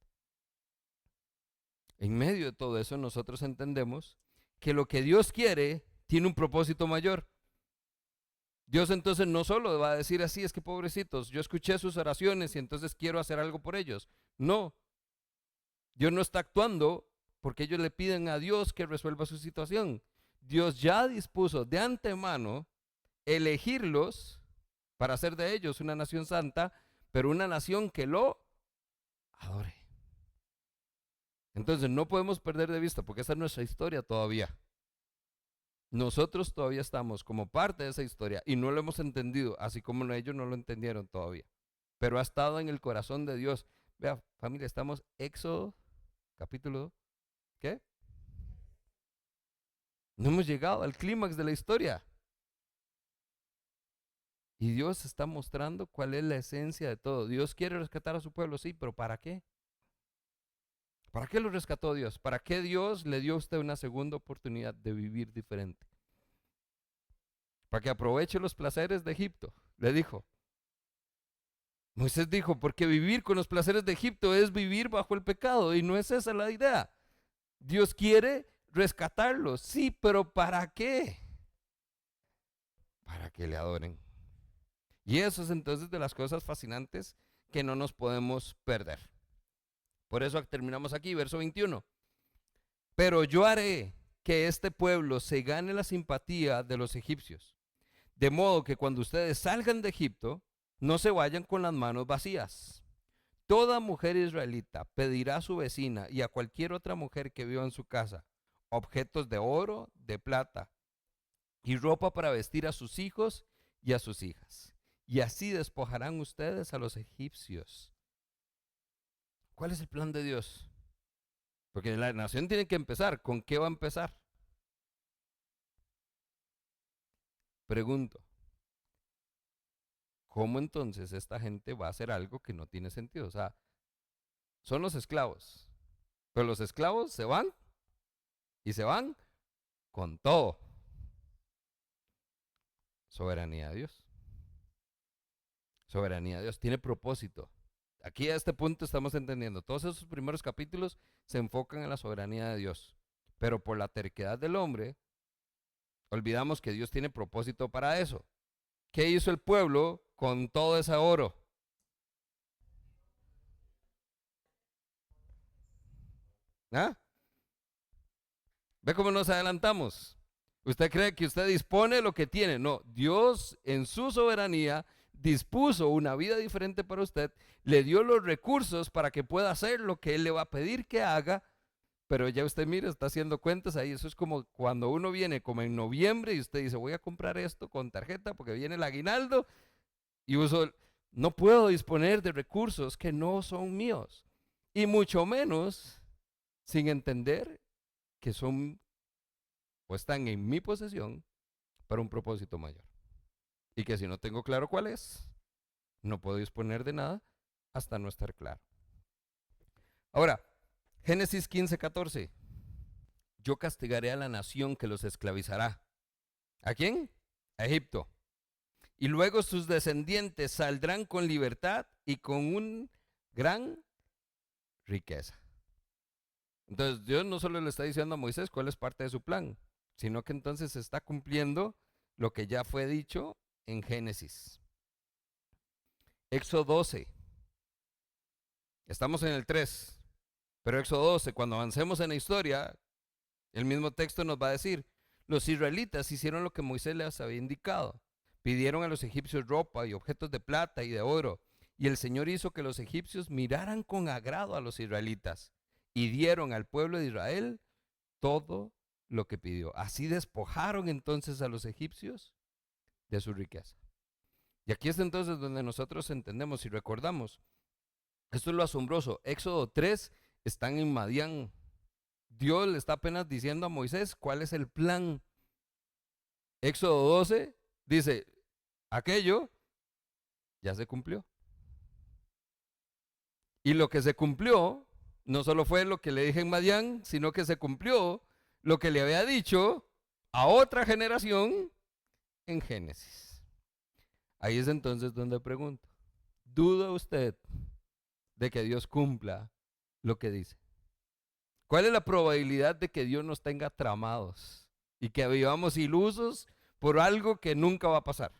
En medio de todo eso nosotros entendemos que lo que Dios quiere tiene un propósito mayor. Dios entonces no solo va a decir así, es que pobrecitos, yo escuché sus oraciones y entonces quiero hacer algo por ellos. No, Dios no está actuando porque ellos le piden a Dios que resuelva su situación. Dios ya dispuso de antemano elegirlos para hacer de ellos una nación santa pero una nación que lo adore. Entonces no podemos perder de vista, porque esa es nuestra historia todavía. Nosotros todavía estamos como parte de esa historia y no lo hemos entendido, así como ellos no lo entendieron todavía. Pero ha estado en el corazón de Dios. Vea, familia, estamos Éxodo, capítulo, ¿qué? No hemos llegado al clímax de la historia. Y Dios está mostrando cuál es la esencia de todo. Dios quiere rescatar a su pueblo, sí, pero ¿para qué? ¿Para qué lo rescató Dios? ¿Para qué Dios le dio a usted una segunda oportunidad de vivir diferente? Para que aproveche los placeres de Egipto, le dijo. Moisés dijo, porque vivir con los placeres de Egipto es vivir bajo el pecado y no es esa la idea. Dios quiere rescatarlos, sí, pero ¿para qué? Para que le adoren. Y eso es entonces de las cosas fascinantes que no nos podemos perder. Por eso terminamos aquí, verso 21. Pero yo haré que este pueblo se gane la simpatía de los egipcios, de modo que cuando ustedes salgan de Egipto, no se vayan con las manos vacías. Toda mujer israelita pedirá a su vecina y a cualquier otra mujer que viva en su casa objetos de oro, de plata y ropa para vestir a sus hijos y a sus hijas. Y así despojarán ustedes a los egipcios. ¿Cuál es el plan de Dios? Porque la nación tiene que empezar. ¿Con qué va a empezar? Pregunto, ¿cómo entonces esta gente va a hacer algo que no tiene sentido? O sea, son los esclavos, pero los esclavos se van y se van con todo. Soberanía de Dios. Soberanía de Dios. Tiene propósito. Aquí a este punto estamos entendiendo. Todos esos primeros capítulos se enfocan en la soberanía de Dios. Pero por la terquedad del hombre, olvidamos que Dios tiene propósito para eso. ¿Qué hizo el pueblo con todo ese oro? ¿Ah? ¿Ve cómo nos adelantamos? Usted cree que usted dispone de lo que tiene. No, Dios en su soberanía dispuso una vida diferente para usted, le dio los recursos para que pueda hacer lo que Él le va a pedir que haga, pero ya usted mira, está haciendo cuentas ahí. Eso es como cuando uno viene como en noviembre y usted dice, voy a comprar esto con tarjeta porque viene el aguinaldo y no puedo disponer de recursos que no son míos. Y mucho menos sin entender que son o están en mi posesión para un propósito mayor. Y que si no tengo claro cuál es, no puedo disponer de nada hasta no estar claro. Ahora, Génesis 15:14. Yo castigaré a la nación que los esclavizará. ¿A quién? A Egipto. Y luego sus descendientes saldrán con libertad y con una gran riqueza. Entonces Dios no solo le está diciendo a Moisés cuál es parte de su plan, sino que entonces se está cumpliendo lo que ya fue dicho en Génesis. Éxodo 12. Estamos en el 3, pero Éxodo 12, cuando avancemos en la historia, el mismo texto nos va a decir, los israelitas hicieron lo que Moisés les había indicado. Pidieron a los egipcios ropa y objetos de plata y de oro, y el Señor hizo que los egipcios miraran con agrado a los israelitas y dieron al pueblo de Israel todo lo que pidió. Así despojaron entonces a los egipcios de su riqueza. Y aquí es entonces donde nosotros entendemos y recordamos. Esto es lo asombroso. Éxodo 3 están en Madián. Dios le está apenas diciendo a Moisés cuál es el plan. Éxodo 12 dice, aquello ya se cumplió. Y lo que se cumplió no solo fue lo que le dije en Madián, sino que se cumplió lo que le había dicho a otra generación en Génesis. Ahí es entonces donde pregunto, ¿duda usted de que Dios cumpla lo que dice? ¿Cuál es la probabilidad de que Dios nos tenga tramados y que vivamos ilusos por algo que nunca va a pasar?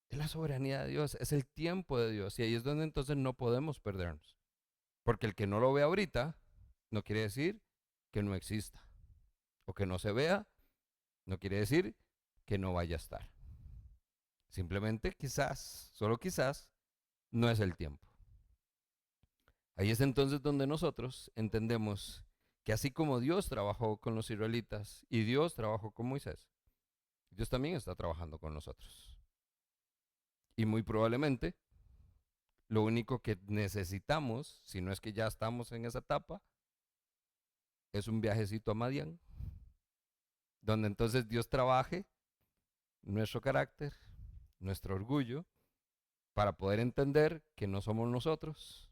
Es la soberanía de Dios, es el tiempo de Dios, y ahí es donde entonces no podemos perdernos. Porque el que no lo ve ahorita no quiere decir que no exista, o que no se vea no quiere decir que no vaya a estar. Simplemente quizás, solo quizás, no es el tiempo. Ahí es entonces donde nosotros entendemos que así como Dios trabajó con los israelitas y Dios trabajó con Moisés, Dios también está trabajando con nosotros. Y muy probablemente lo único que necesitamos, si no es que ya estamos en esa etapa, es un viajecito a Madián, donde entonces Dios trabaje nuestro carácter, nuestro orgullo, para poder entender que no somos nosotros,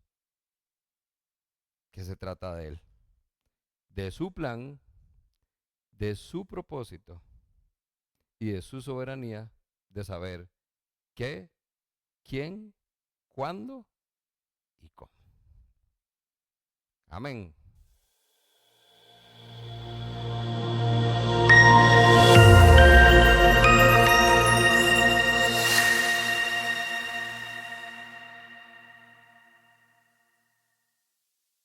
que se trata de Él, de su plan, de su propósito y de su soberanía de saber qué, quién, cuándo y cómo. Amén.